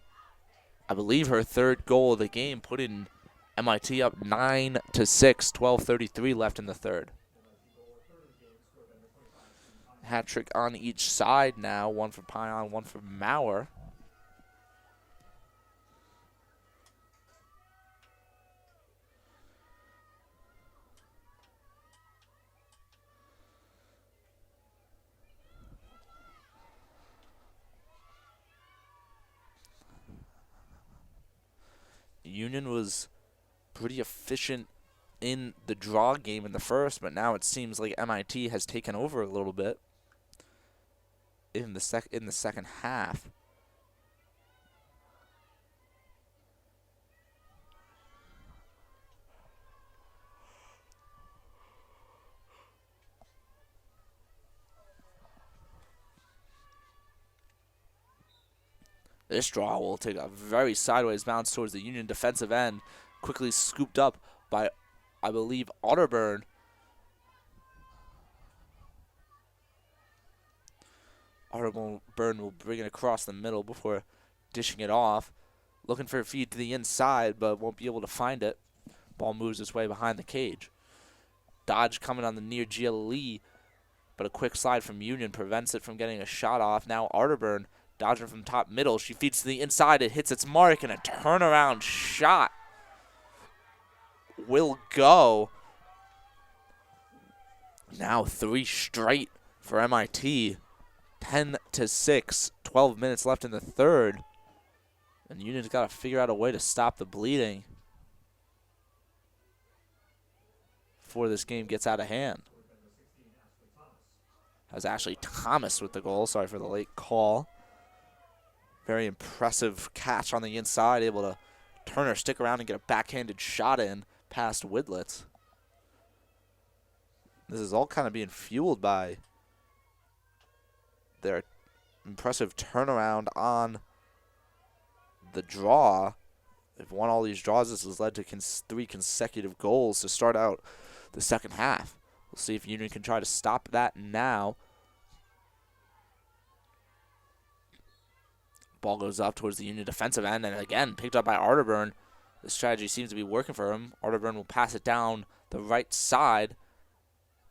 I believe, her 3rd goal of the game, putting MIT up 9-6, 12:33 left in the 3rd. Hat trick on each side now, one for Pion, one for Maurer. Union was pretty efficient in the draw game in the first, but now it seems like MIT has taken over a little bit in the second half. This draw will take a very sideways bounce towards the Union defensive end. Quickly scooped up by, I believe, Otterburn. Otterburn will bring it across the middle before dishing it off. Looking for a feed to the inside, but won't be able to find it. Ball moves its way behind the cage. Dodge coming on the near GLE, but a quick slide from Union prevents it from getting a shot off. Now Otterburn dodging from top middle. She feeds to the inside. It hits its mark, and a turnaround shot will go. Now 3 straight for MIT. 10-6. 12 minutes left in the third. And Union's got to figure out a way to stop the bleeding before this game gets out of hand. That was Ashley Thomas with the goal. Sorry for the late call. Very impressive catch on the inside, able to turn her stick around and get a backhanded shot in past Widlitz. This is all kind of being fueled by their impressive turnaround on the draw. They've won all these draws. This has led to 3 consecutive goals to start out the second half. We'll see if Union can try to stop that now. Ball goes up towards the Union defensive end, and again, picked up by Otterburn. The strategy seems to be working for him. Otterburn will pass it down the right side.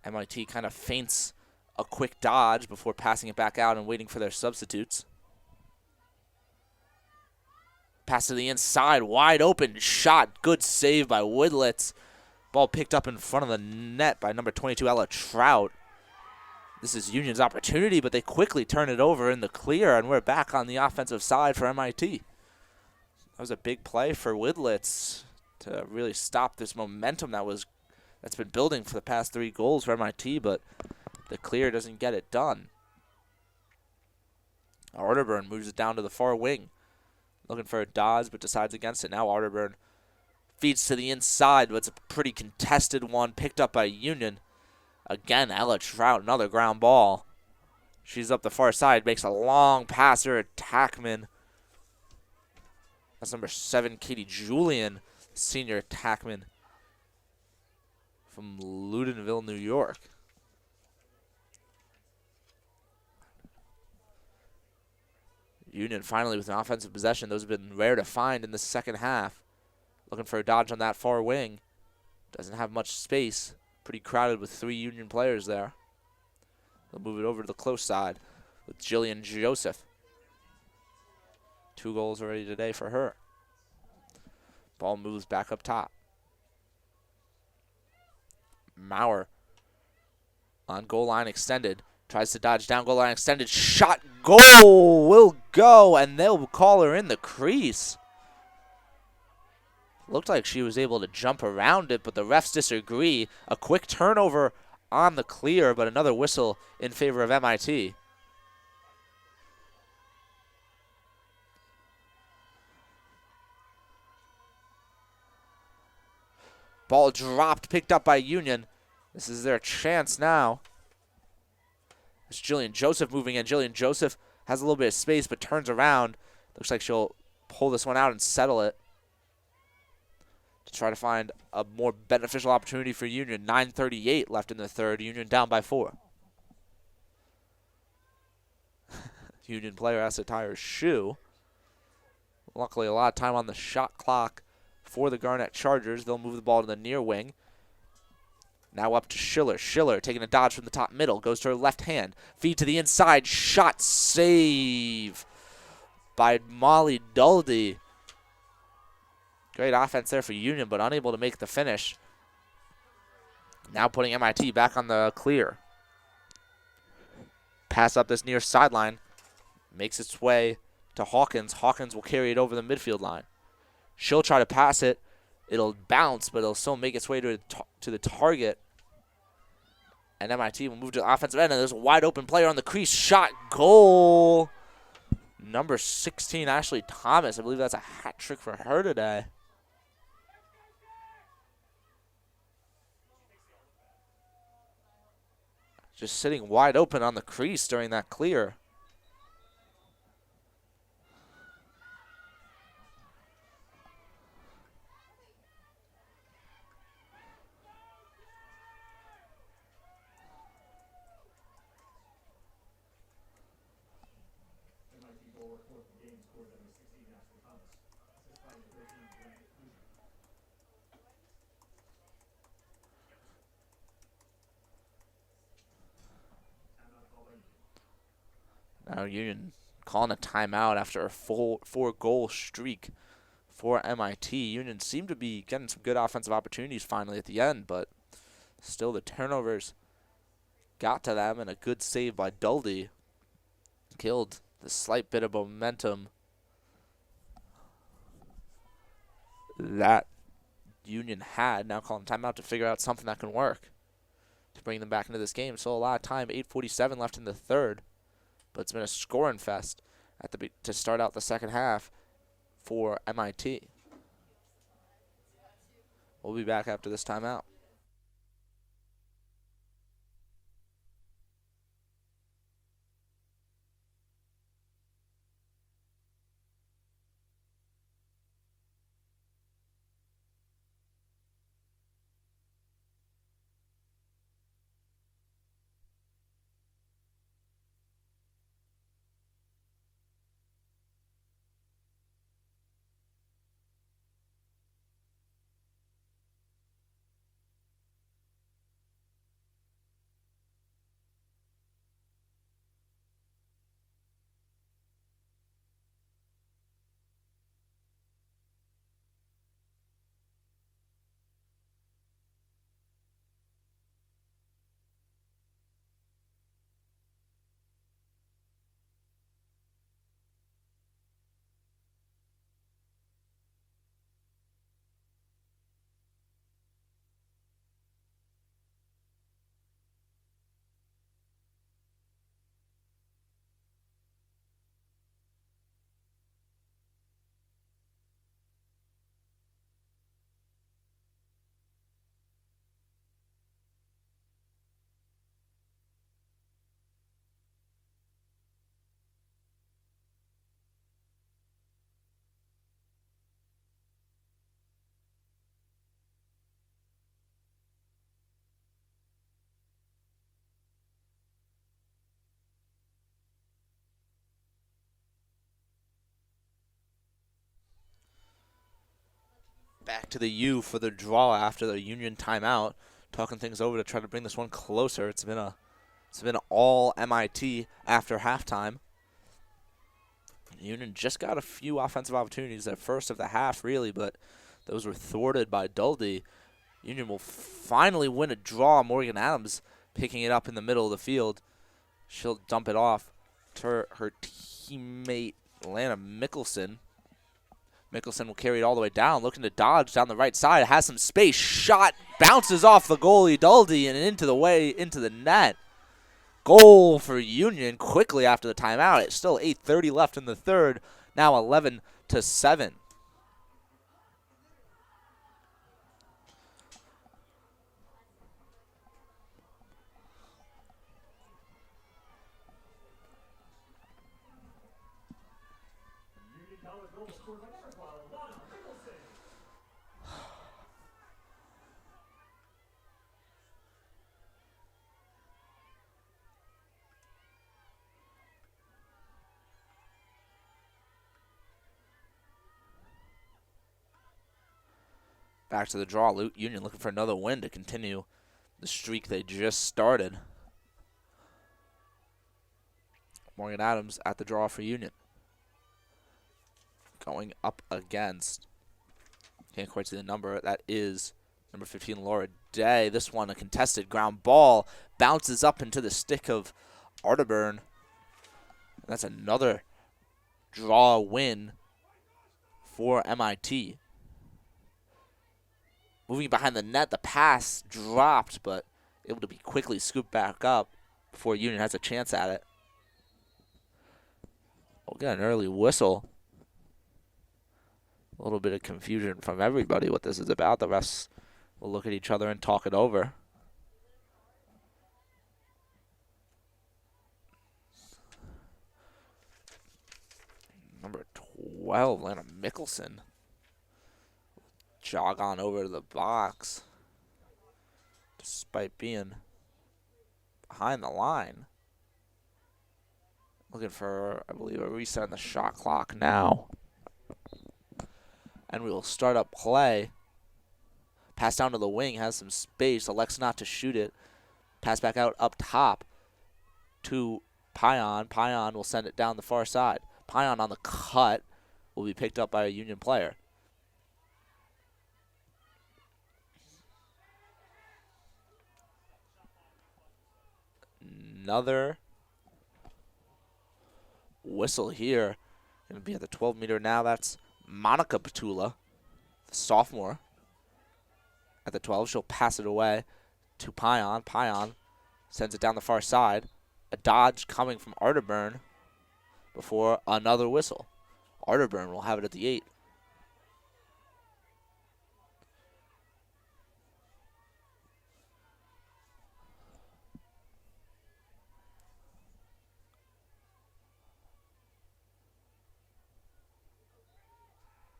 MIT kind of feints a quick dodge before passing it back out and waiting for their substitutes. Pass to the inside, wide open shot. Good save by Widlitz. Ball picked up in front of the net by number 22, Ella Trout. This is Union's opportunity, but they quickly turn it over in the clear, and we're back on the offensive side for MIT. That was a big play for Widlitz to really stop this momentum that's been building for the past 3 goals for MIT, but the clear doesn't get it done. Otterburn moves it down to the far wing. Looking for a dodge, but decides against it. Now Otterburn feeds to the inside, but it's a pretty contested one, picked up by Union. Again, Ella Trout, another ground ball. She's up the far side, makes a long pass to her attackman. That's number 7, Katie Julian, senior attackman from Loudonville, New York. Union finally with an offensive possession. Those have been rare to find in the second half. Looking for a dodge on that far wing. Doesn't have much space. Pretty crowded with 3 Union players there. They'll move it over to the close side with Jillian Joseph. 2 goals already today for her. Ball moves back up top. Maurer on goal line extended. Tries to dodge down goal line extended. Shot, goal will go, and they'll call her in the crease. Looked like she was able to jump around it, but the refs disagree. A quick turnover on the clear, but another whistle in favor of MIT. Ball dropped, picked up by Union. This is their chance now. It's Jillian Joseph moving in. Jillian Joseph has a little bit of space, but turns around. Looks like she'll pull this one out and settle it to try to find a more beneficial opportunity for Union. 9:38 left in the third. Union down by 4. Union player has to tie her shoe. Luckily, a lot of time on the shot clock for the Garnett Chargers. They'll move the ball to the near wing. Now up to Schiller. Schiller taking a dodge from the top middle. Goes to her left hand. Feed to the inside. Shot save by Molly Duldy. Great offense there for Union, but unable to make the finish. Now putting MIT back on the clear. Pass up this near sideline. Makes its way to Hawkins. Hawkins will carry it over the midfield line. She'll try to pass it. It'll bounce, but it'll still make its way to the target. And MIT will move to the offensive end, and there's a wide open player on the crease. Shot, goal. Number 16, Ashley Thomas. I believe that's a hat trick for her today. Just sitting wide open on the crease during that clear. Now Union calling a timeout after a four-goal streak for MIT. Union seemed to be getting some good offensive opportunities finally at the end, but still the turnovers got to them, and a good save by Duldy killed the slight bit of momentum that Union had. Now calling timeout to figure out something that can work to bring them back into this game. Still a lot of time, 8:47 left in the third. But it's been a scoring fest to start out the second half for MIT. We'll be back after this timeout. Back to the U for the draw after the Union timeout. Talking things over to try to bring this one closer. It's been all MIT after halftime. Union just got a few offensive opportunities at first of the half, really, but those were thwarted by Duldy. Union will finally win a draw. Morgan Adams picking it up in the middle of the field. She'll dump it off to her teammate, Lana Mickelson. Mickelson will carry it all the way down, looking to dodge down the right side. It has some space. Shot bounces off the goalie, Duldy, and into the net. Goal for Union quickly after the timeout. It's still 8:30 left in the third. Now 11-7. Back to the draw. Union looking for another win to continue the streak they just started. Morgan Adams at the draw for Union. Going up against, can't quite see the number, that is number 15, Laura Day. This one, a contested ground ball, bounces up into the stick of Arterburn. That's another draw win for MIT. moving behind the net. The pass dropped, but able to be quickly scooped back up before Union has a chance at it. We'll get an early whistle. A little bit of confusion from everybody what this is about. The refs will look at each other and talk it over. Number 12, Lana Mickelson. Jog on over to the box. Despite being behind the line. Looking for, I believe, a reset on the shot clock now. And we will start up play. Pass down to the wing, has some space, elects not to shoot it. Pass back out up top to Pion. Pion will send it down the far side. Pion on the cut will be picked up by a Union player. Another whistle here. Going to be at the 12-meter now. That's Monica Petula, the sophomore. At the 12, she'll pass it away to Pion. Pion sends it down the far side. A dodge coming from Arterburn before another whistle. Arterburn will have it at the 8.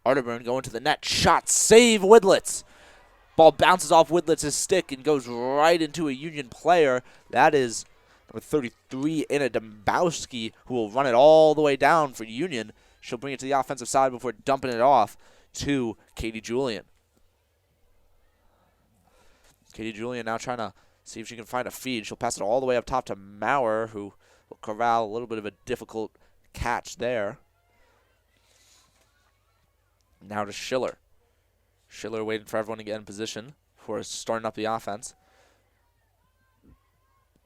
Arterburn going to the net. Shot, save, Widlitz. Ball bounces off Widlitz's stick and goes right into a Union player. That is number 33, Anna Dombowski, who will run it all the way down for Union. She'll bring it to the offensive side before dumping it off to Katie Julian. Katie Julian now trying to see if she can find a feed. She'll pass it all the way up top to Maurer, who will corral a little bit of a difficult catch there. Now to Schiller. Schiller waiting for everyone to get in position before starting up the offense.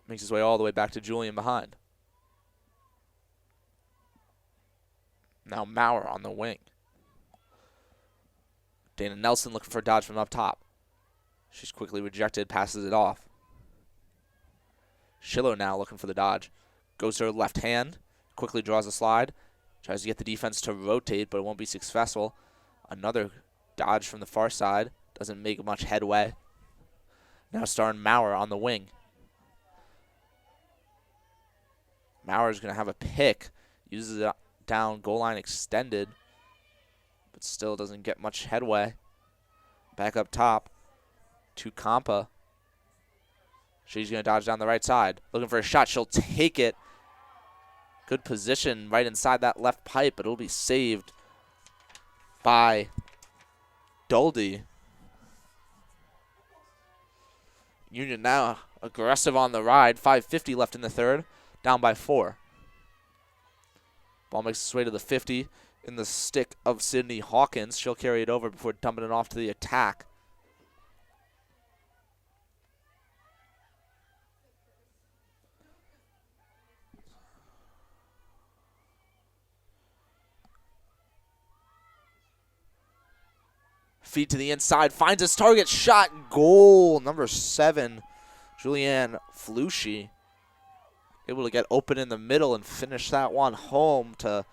Makes his way all the way back to Julian behind. Now Maurer on the wing. Dana Nelson looking for a dodge from up top. She's quickly rejected, passes it off. Schiller now looking for the dodge. Goes to her left hand, quickly draws a slide. Tries to get the defense to rotate, but it won't be successful. Another dodge from the far side. Doesn't make much headway. Now starting Maurer on the wing. Maurer's going to have a pick. Uses it down, goal line extended. But still doesn't get much headway. Back up top to Compa. She's going to dodge down the right side. Looking for a shot. She'll take it. Good position right inside that left pipe, but it'll be saved by Doldy. Union now aggressive on the ride. 5:50 left in the third. Down by 4. Ball makes its way to the 50 in the stick of Sydney Hawkins. She'll carry it over before dumping it off to the attack. Feed to the inside, finds his target, shot, goal. Number 7, Julianne Flushy, able to get open in the middle and finish that one home to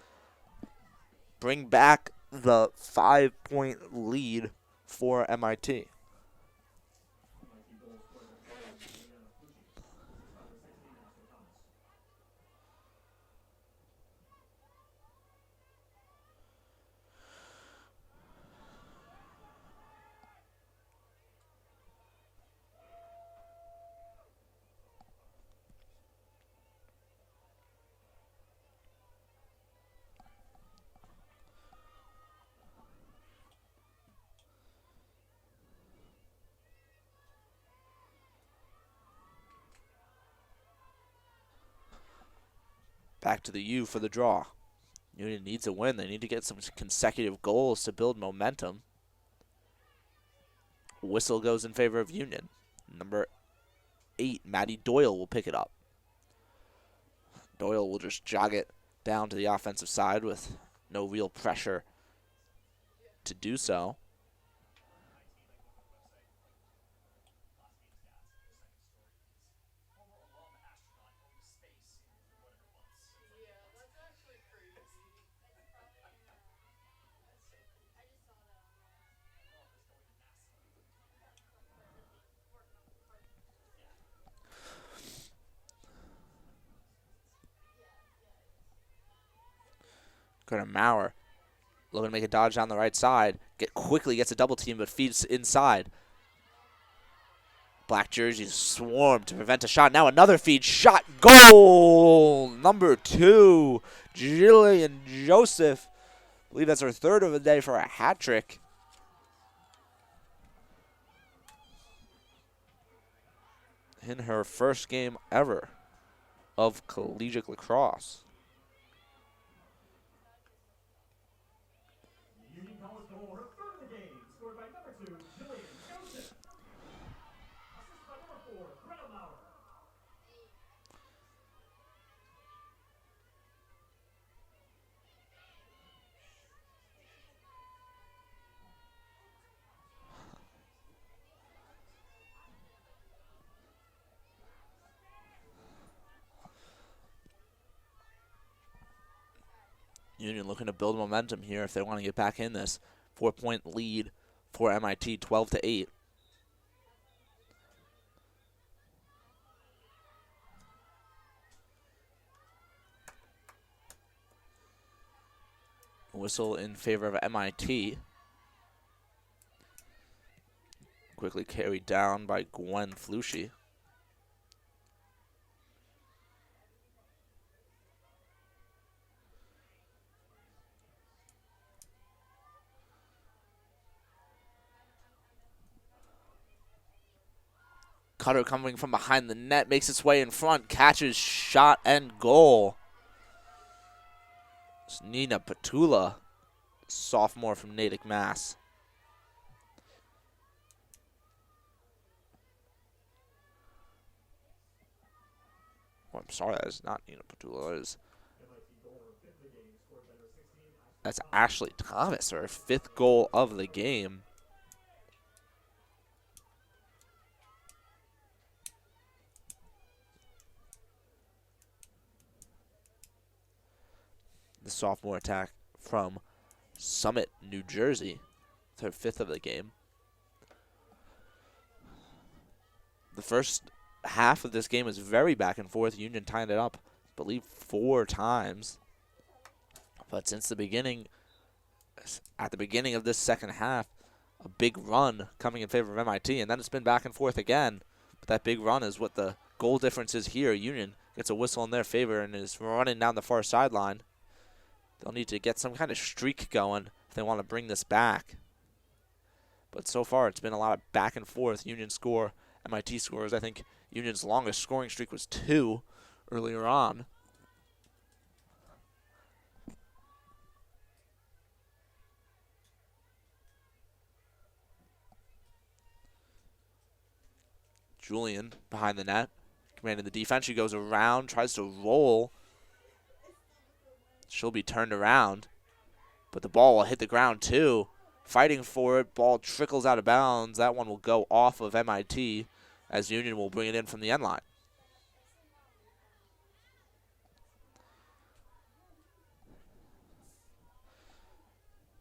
bring back the 5-point lead for MIT. Back to the U for the draw. Union needs a win. They need to get some consecutive goals to build momentum. Whistle goes in favor of Union. Number 8, Maddie Doyle will pick it up. Doyle will just jog it down to the offensive side with no real pressure to do so. Going to Maurer. Looking to make a dodge down the right side. Quickly gets a double team, but feeds inside. Black jerseys swarm to prevent a shot. Now another feed. Shot. Goal! Number 2, Jillian Joseph. I believe that's her third of the day for a hat trick. In her first game ever of collegiate lacrosse. Union looking to build momentum here if they want to get back in this. 4-point lead for MIT, 12-8. Whistle in favor of MIT. Quickly carried down by Gwen Flushy. Cutter coming from behind the net, makes its way in front, catches, shot, and goal. It's Nina Petula, sophomore from Natick, Mass. Oh, I'm sorry, that is not Nina Petula. That's Ashley Thomas, her 5th goal of the game. The sophomore attack from Summit, New Jersey. It's her 5th of the game. The first half of this game was very back and forth. Union tied it up, I believe, 4 times. But since the beginning, at the beginning of this second half, a big run coming in favor of MIT, and then it's been back and forth again. But that big run is what the goal difference is here. Union gets a whistle in their favor and is running down the far sideline. They'll need to get some kind of streak going if they want to bring this back. But so far, it's been a lot of back and forth. Union score, MIT scores. I think Union's longest scoring streak was 2 earlier on. Julian behind the net, commanding the defense. She goes around, tries to roll. She'll be turned around, but the ball will hit the ground too. Fighting for it, ball trickles out of bounds. That one will go off of MIT as Union will bring it in from the end line.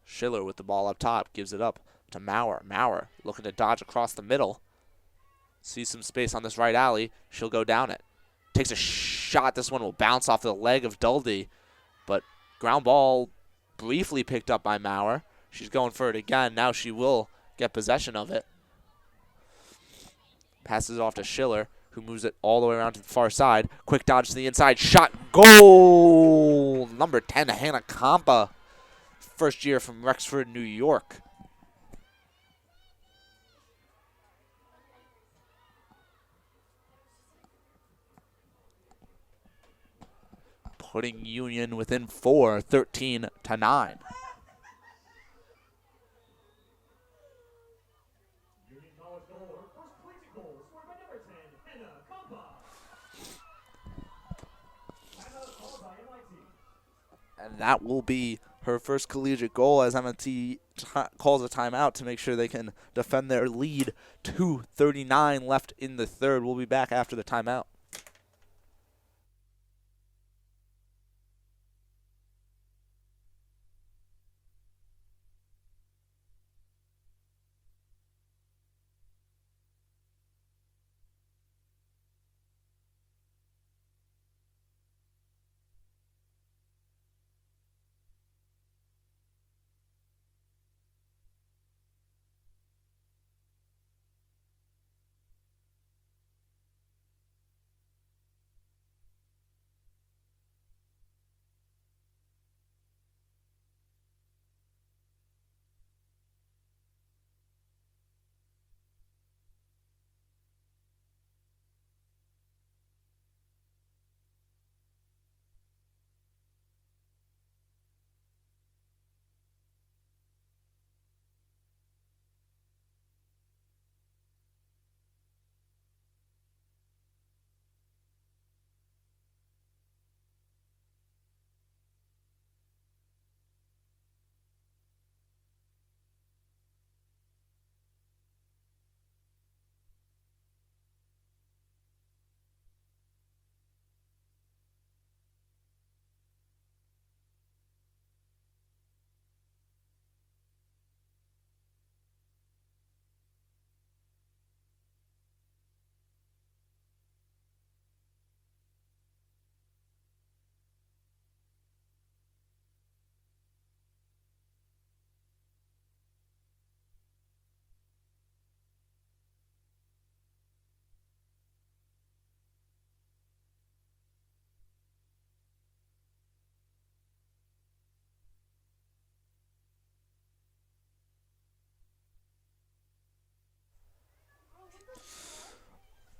Schiller with the ball up top, gives it up to Maurer. Maurer looking to dodge across the middle. Sees some space on this right alley. She'll go down it. Takes a shot. This one will bounce off the leg of Duldy. But ground ball briefly picked up by Maurer. She's going for it again. Now she will get possession of it. Passes it off to Schiller, who moves it all the way around to the far side. Quick dodge to the inside. Shot. Goal! Number 10, Hannah Compa. First year from Rexford, New York. Putting Union within 4, 13-9. And that will be her first collegiate goal as MIT calls a timeout to make sure they can defend their lead. 2:39 left in the third. We'll be back after the timeout.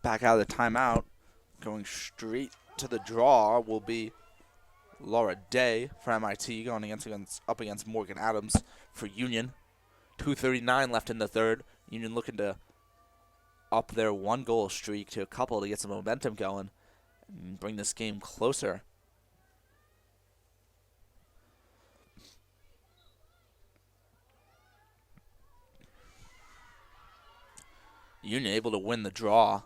Back out of the timeout, going straight to the draw will be Laura Day for MIT going up against Morgan Adams for Union. 2:39 left in the third. Union looking to up their 1-goal streak to a couple to get some momentum going and bring this game closer. Union able to win the draw.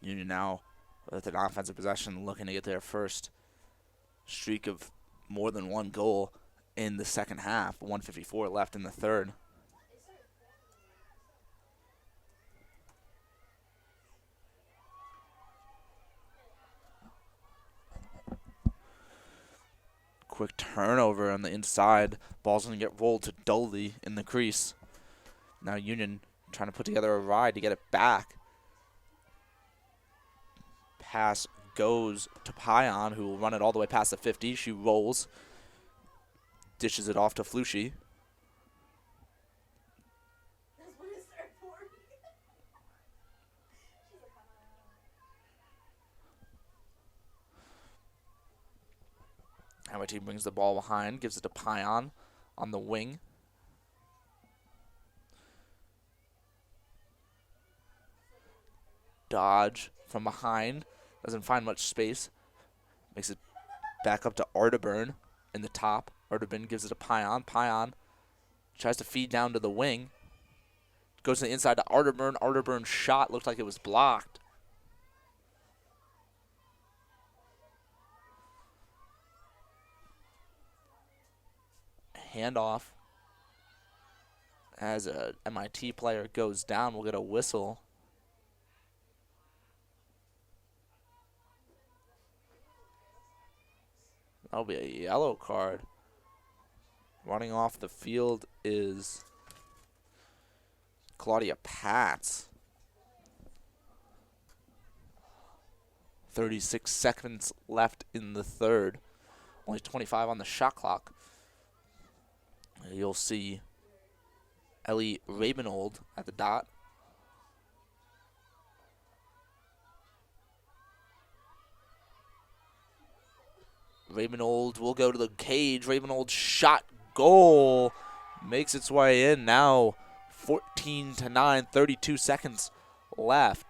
Union now with an offensive possession looking to get their first streak of more than 1 goal in the second half. 1:54 left in the third. Quick turnover on the inside. Ball's going to get rolled to Dolly in the crease. Now Union trying to put together a ride to get it back. Pass goes to Payan, who will run it all the way past the 50. She rolls, dishes it off to Flushy. MIT brings the ball behind, gives it to Payan on the wing. Dodge from behind. Doesn't find much space. Makes it back up to Arterburn in the top. Arterburn gives it to Payan. Payan tries to feed down to the wing. Goes to the inside to Arterburn. Arterburn's shot looked like it was blocked. Handoff. As a MIT player goes down, we'll get a whistle. That'll be a yellow card. Running off the field is Claudia Patz. 36 seconds left in the third. Only 25 on the shot clock. You'll see Ellie Rabenold at the dot. Rabenold will go to the cage. Rabenold's shot goal makes its way in. Now 14-9, 32 seconds left.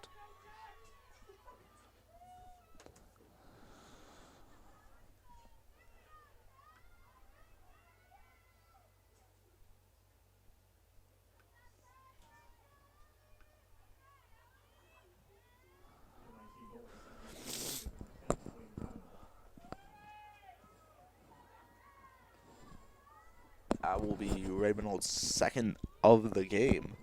That will be Rabenold's second of the game.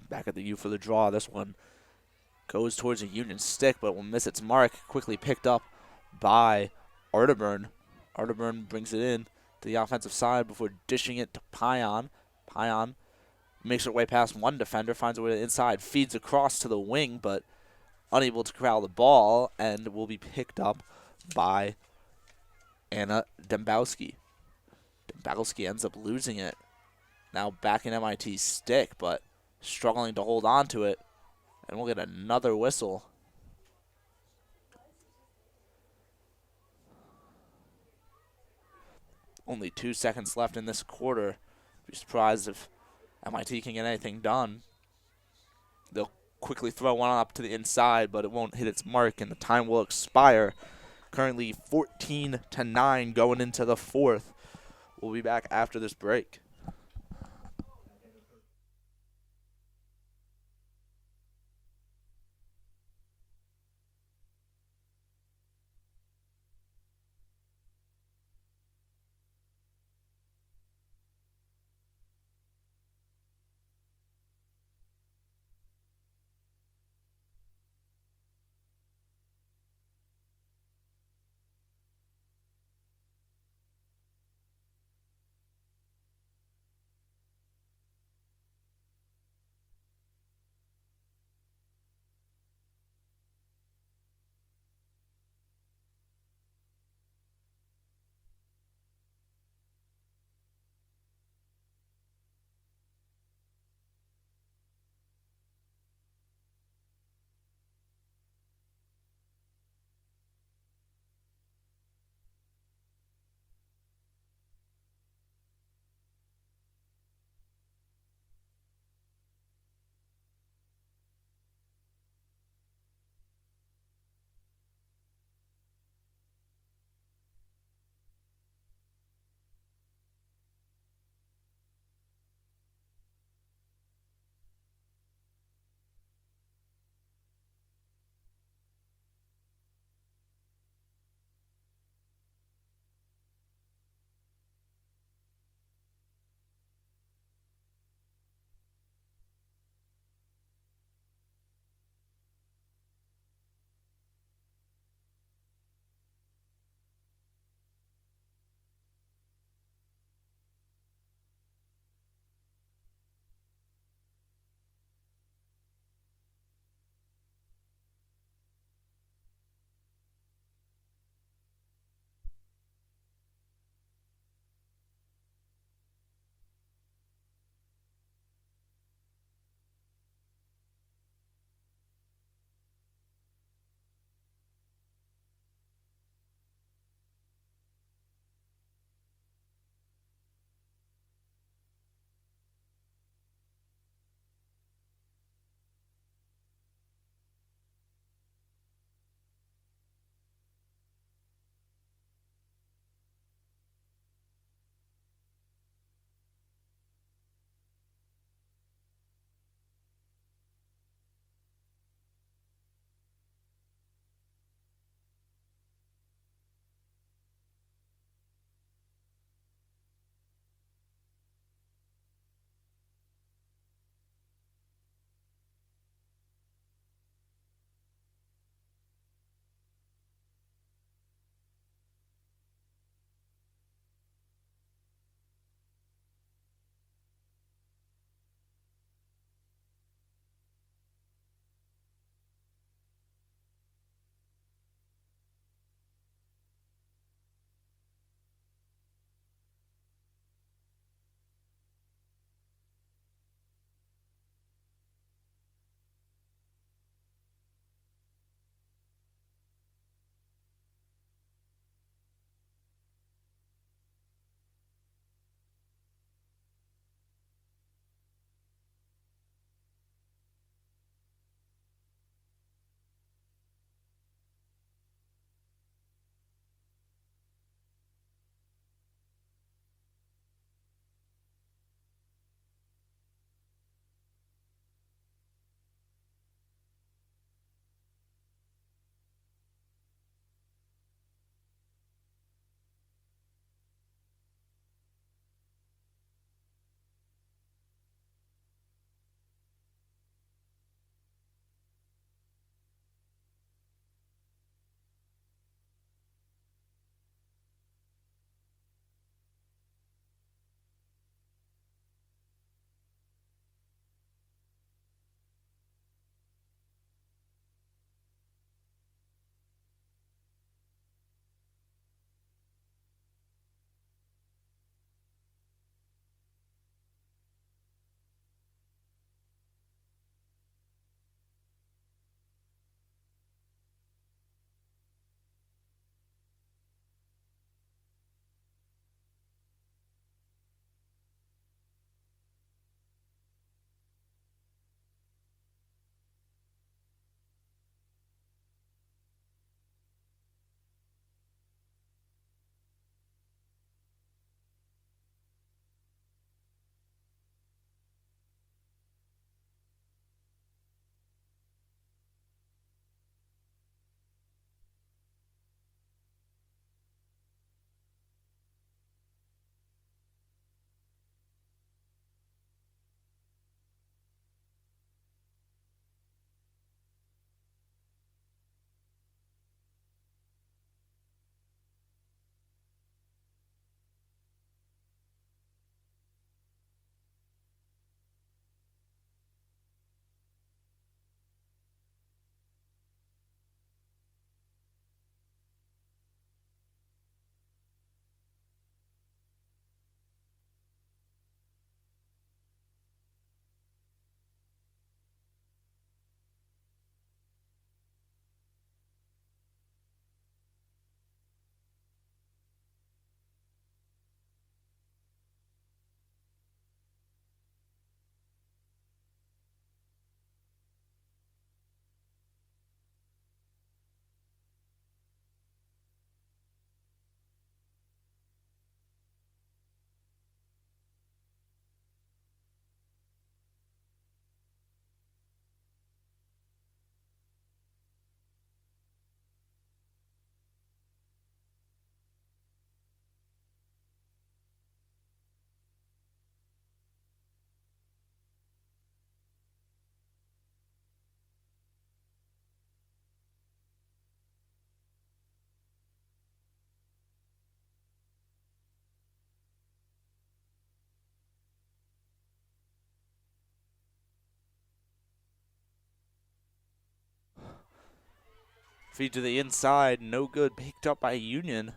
Back at the U for the draw. This one goes towards a Union stick, but will miss its mark. Quickly picked up by Arterburn. Arterburn brings it in to the offensive side before dishing it to Payan. Payan makes her way past one defender, finds her way to the inside, feeds across to the wing, but unable to corral the ball, and will be picked up by Anna Dembowski. Dembowski ends up losing it. Now back in MIT's stick, but struggling to hold on to it, and we'll get another whistle. Only 2 seconds left in this quarter. Be surprised if MIT can get anything done. They'll quickly throw one up to the inside, but it won't hit its mark, and the time will expire. Currently 14-9 going into the fourth. We'll be back after this break. Feed to the inside, no good. Picked up by Union.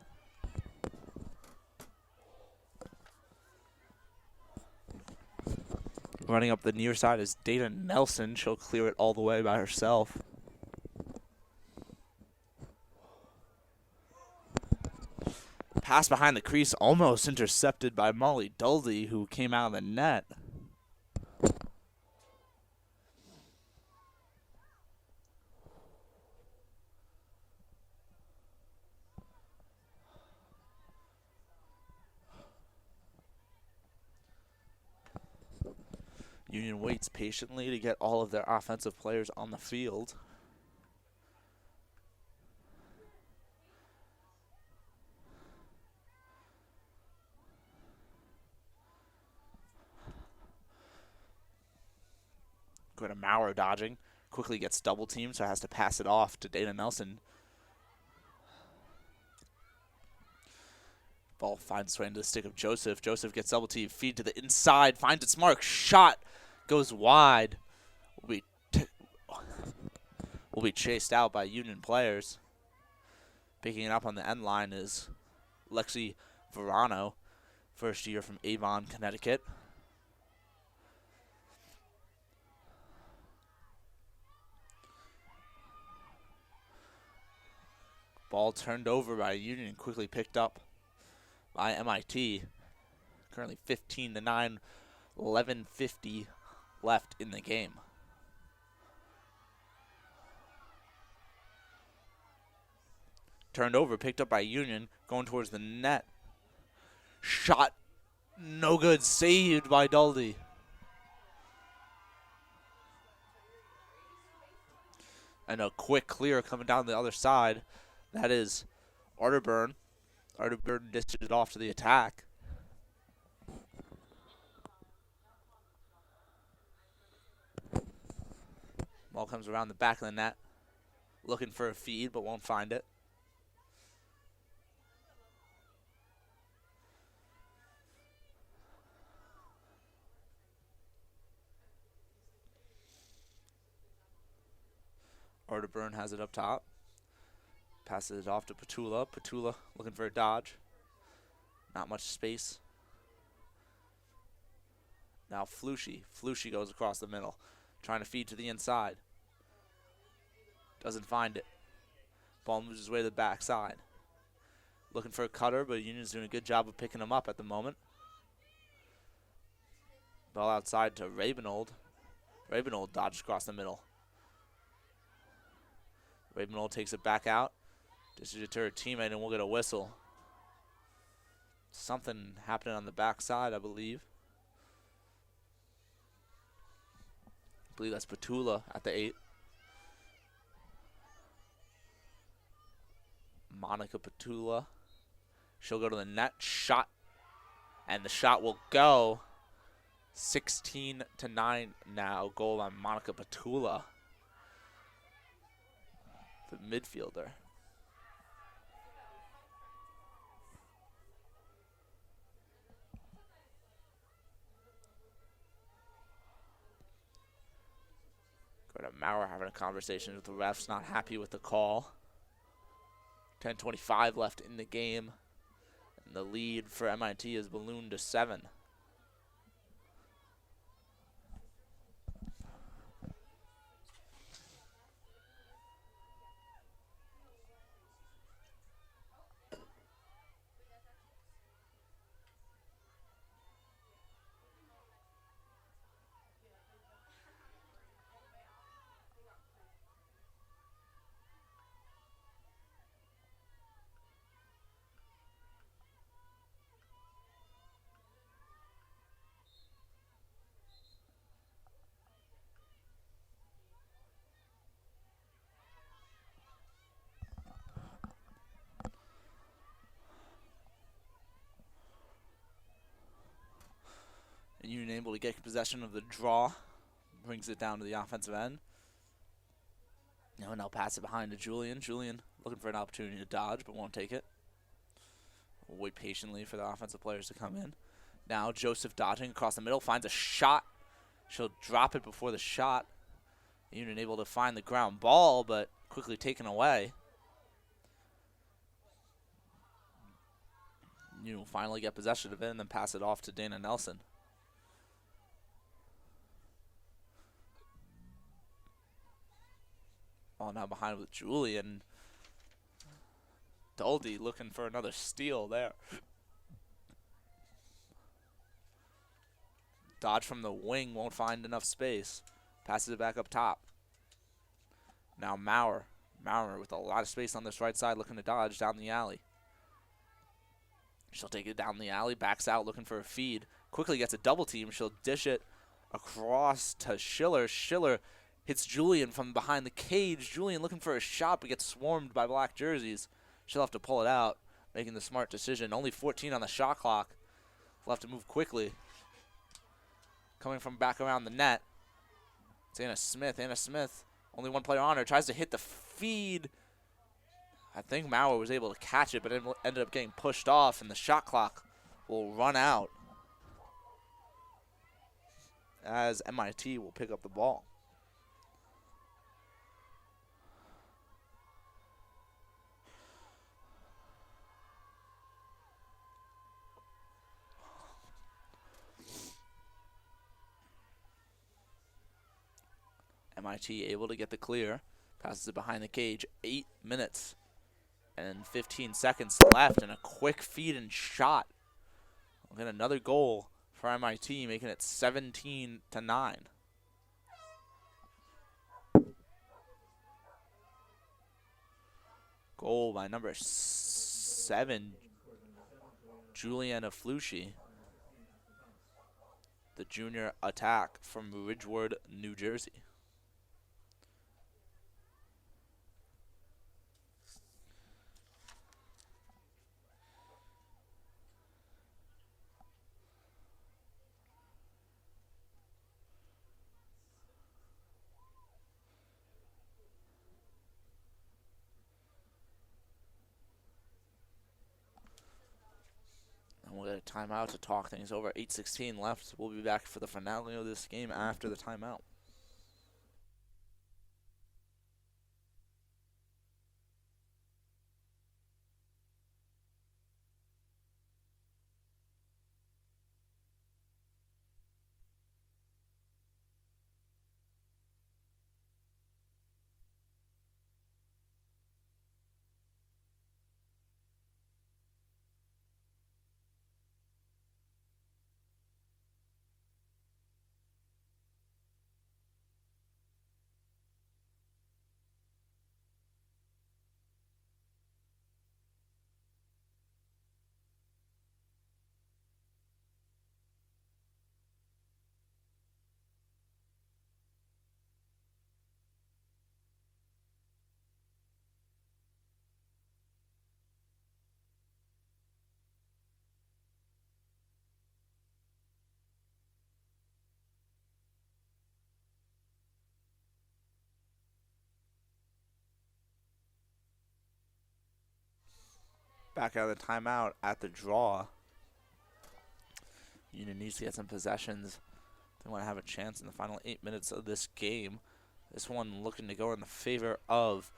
Running up the near side is Dana Nelson. She'll clear it all the way by herself. Pass behind the crease, almost intercepted by Molly Duldy, who came out of the net. Union waits patiently to get all of their offensive players on the field. Go to Maurer dodging. Quickly gets double teamed, so has to pass it off to Dana Nelson. Ball finds its way into the stick of Joseph. Joseph gets double teamed. Feed to the inside. Finds its mark. Shot goes wide. Will be chased out by Union players. Picking it up on the end line is Lexi Verano, first year from Avon, Connecticut. Ball turned over by Union, quickly picked up by MIT. Currently 15-9, 11:50 left in the game. Turned over, picked up by Union, going towards the net. Shot, no good, saved by Duldy. And a quick clear coming down the other side. That is Arterburn. Arterburn dishes it off to the attack. Ball comes around the back of the net. Looking for a feed, but won't find it. Arterburn has it up top. Passes it off to Petula. Petula looking for a dodge. Not much space. Now Flushy. Flushy goes across the middle. Trying to feed to the inside. Doesn't find it. Ball moves his way to the backside. Looking for a cutter, but Union's doing a good job of picking him up at the moment. Ball outside to Rabenold. Rabenold dodges across the middle. Rabenold takes it back out. Dishes it to her teammate, and we'll get a whistle. Something happening on the backside, I believe. I believe that's Petula at the 8. Monica Petula. She'll go to the net. Shot. And the shot will go. 16-9 now. Goal on Monica Petula, the midfielder. Go to Maurer having a conversation with the refs, not happy with the call. 10:25 left in the game, and the lead for MIT is ballooned to 7. Union able to get possession of the draw. Brings it down to the offensive end. Now and I'll pass it behind to Julian. Julian looking for an opportunity to dodge, but won't take it. We'll wait patiently for the offensive players to come in. Now Joseph dodging across the middle, finds a shot. She'll drop it before the shot. Union able to find the ground ball, but quickly taken away. You finally get possession of it and then pass it off to Dana Nelson. Ball now behind with Julian. Doldy looking for another steal there. Dodge from the wing, won't find enough space. Passes it back up top. Now Maurer. Maurer with a lot of space on this right side, looking to dodge down the alley. She'll take it down the alley, backs out, looking for a feed. Quickly gets a double team. She'll dish it across to Schiller. Schiller hits Julian from behind the cage. Julian looking for a shot, but gets swarmed by black jerseys. She'll have to pull it out, making the smart decision. Only 14 on the shot clock. We'll have to move quickly. Coming from back around the net, it's Anna Smith. Anna Smith, only one player on her, tries to hit the feed. I think Maurer was able to catch it, but it ended up getting pushed off, and the shot clock will run out as MIT will pick up the ball. MIT able to get the clear. Passes it behind the cage. 8 minutes and 15 seconds left, and a quick feed and shot. We'll get another goal for MIT, making it 17-9. Goal by number 7, Juliana Flusci, the junior attack from Ridgewood, New Jersey. We'll get a timeout to talk things over. 8:16 left. We'll be back for the finale of this game after the timeout. Back out of the timeout at the draw. Union needs to get some possessions. They want to have a chance in the final 8 minutes of this game. This one looking to go in the favor of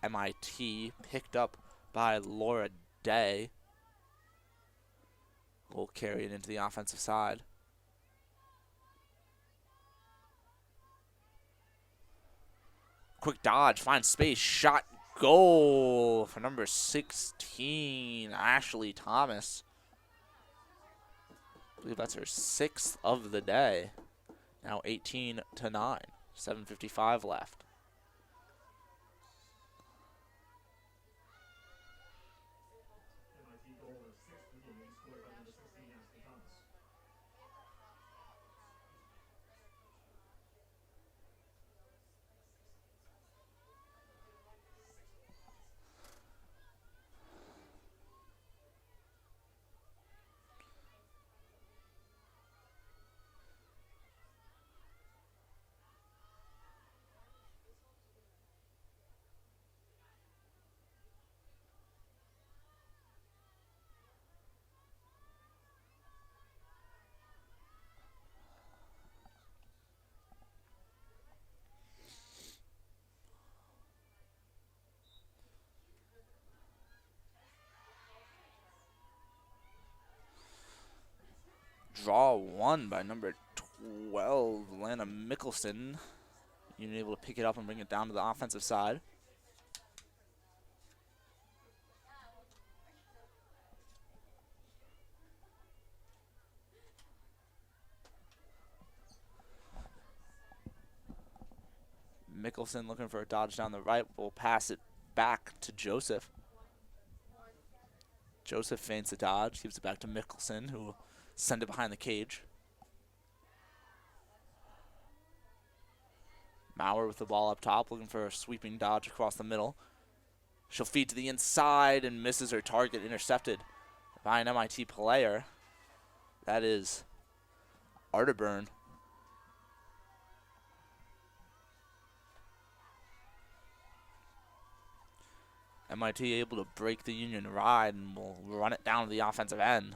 MIT. Picked up by Laura Day. Will carry it into the offensive side. Quick dodge, finds space, shot, goal for number 16, Ashley Thomas. I believe that's her 6th of the day. Now 18-9, 7:55 left. draw one by number 12, Lana Mickelson. Union able to pick it up and bring it down to the offensive side. Mickelson looking for a dodge down the right. Will pass it back to Joseph. Joseph feints a dodge, gives it back to Mickelson, who will send it behind the cage. Maurer with the ball up top, looking for a sweeping dodge across the middle. She'll feed to the inside and misses her target, intercepted by an MIT player. That is Arterburn. MIT able to break the Union ride and will run it down to the offensive end.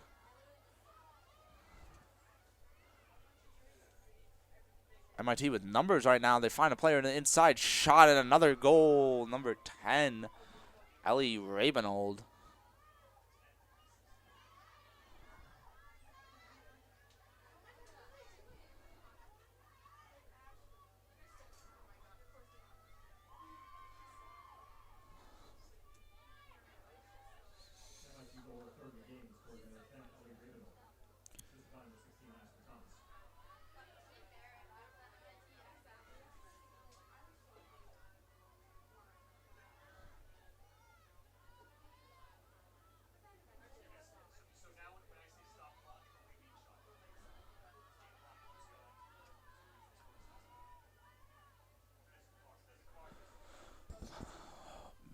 MIT with numbers right now. They find a player in the inside shot and another goal. Number 10, Ellie Rabenold.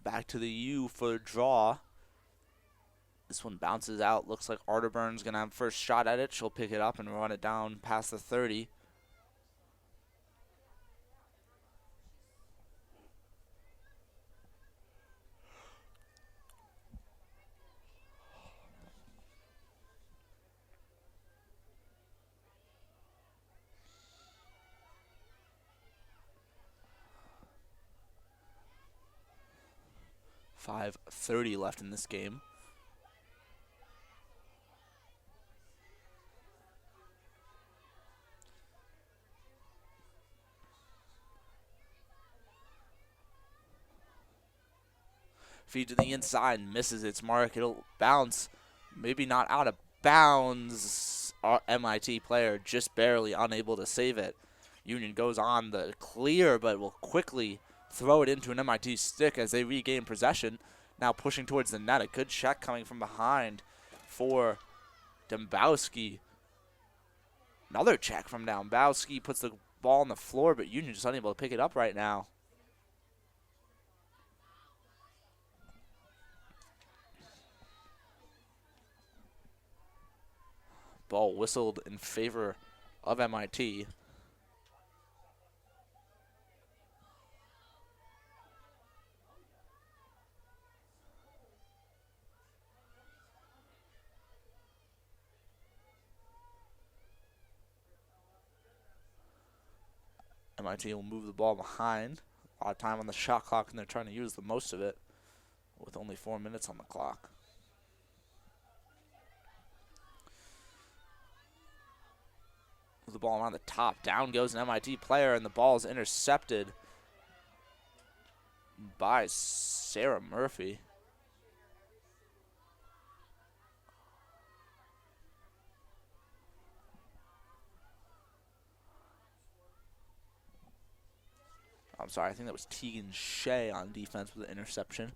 Back to the U for a draw. This one bounces out. Looks like Arterburn's going to have first shot at it. She'll pick it up and run it down past the 30. .5:30 left in this game. Feed to the inside, misses its mark. It'll bounce, maybe not out of bounds. Our MIT player just barely unable to save it. Union goes on the clear, but will quickly throw it into an MIT stick as they regain possession. Now pushing towards the net. A good check coming from behind for Dombowski. Another check from Dombowski. Puts the ball on the floor, but Union just unable to pick it up right now. Ball whistled in favor of MIT. MIT will move the ball behind. A lot of time on the shot clock, and they're trying to use the most of it with only 4 minutes on the clock. Move the ball around the top. Down goes an MIT player, and the ball is intercepted by Sarah Murphy. I'm sorry, I think that was Tegan Shea on defense with the interception.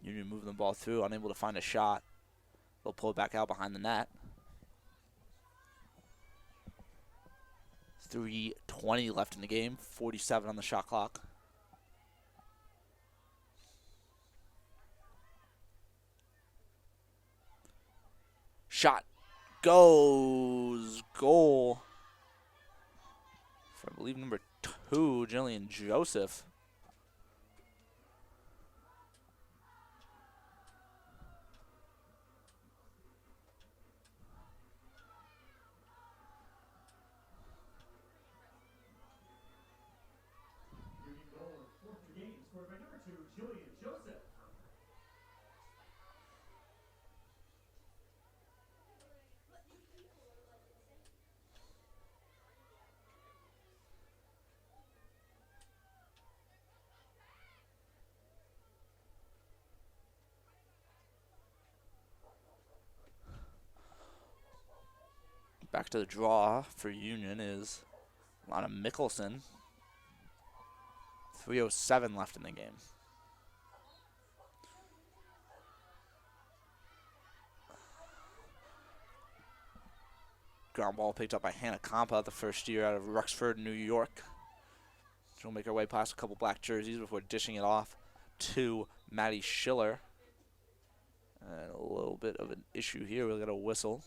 Union moving the ball through, unable to find a shot. They'll pull it back out behind the net. 3:20 left in the game, 47 on the shot clock. Shot goes, goal for, I believe, number 2, Jillian Joseph. Back to the draw for Union is Lana Mickelson. 3:07 left in the game. Ground ball picked up by Hannah Compa, the first year out of Ruxford, New York. She'll make her way past a couple black jerseys before dishing it off to Maddie Schiller. And a little bit of an issue here. We'll get a whistle.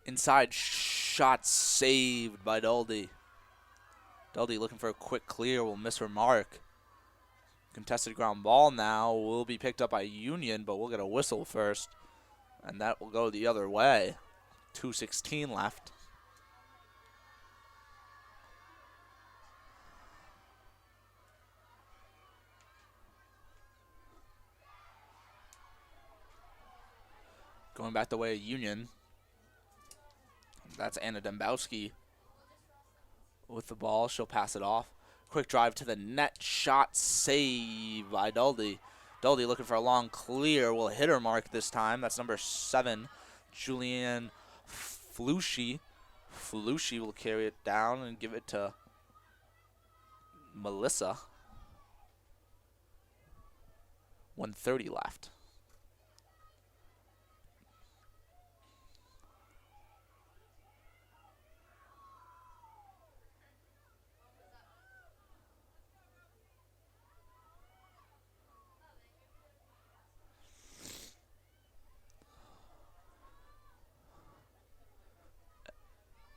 Inside shot saved by Daldy. Daldy looking for a quick clear, will miss her mark. Contested ground ball now will be picked up by Union, but we'll get a whistle first. And that will go the other way. 2:16 left. Going back the way of Union. That's Anna Dembowski with the ball. She'll pass it off. Quick drive to the net. Shot save by Daldy. Daldy looking for a long clear. Will hit her mark this time. That's number 7, Julianne Flushy. Flushy will carry it down and give it to Melissa. 1:30 left.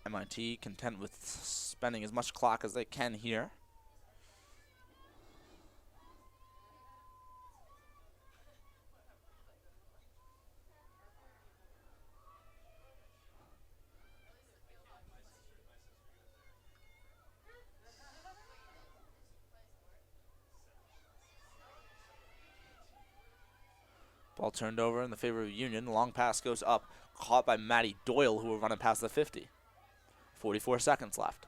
MIT content with spending as much clock as they can here. Ball turned over in the favor of Union. Long pass goes up. Caught by Maddie Doyle, who will run it past the 50. 44 seconds left.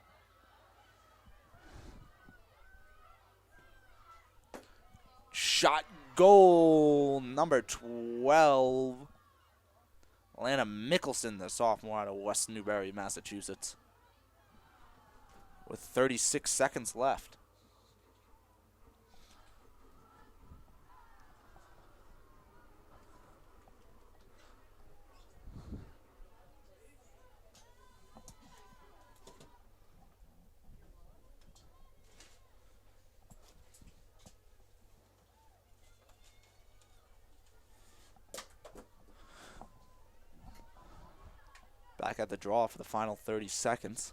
Shot goal, number 12. Lana Mickelson, the sophomore out of West Newbury, Massachusetts. With 36 seconds left. Back at the draw for the final 30 seconds.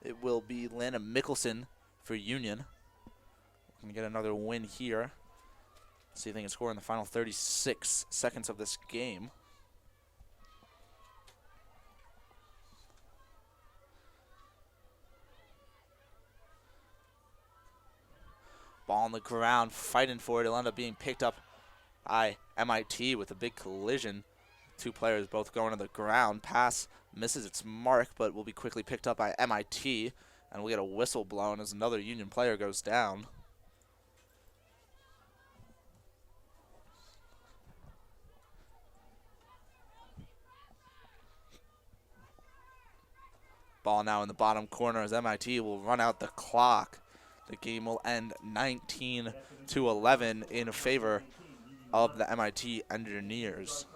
It will be Lana Mickelson for Union. We're going to get another win here. See if they can score in the final 36 seconds of this game. Ball on the ground, fighting for it. It'll end up being picked up by MIT with a big collision. Two players both going to the ground. Pass misses its mark, but will be quickly picked up by MIT. And we'll get a whistle blown as another Union player goes down. Ball now in the bottom corner as MIT will run out the clock. The game will end 19-11 in favor of the MIT Engineers.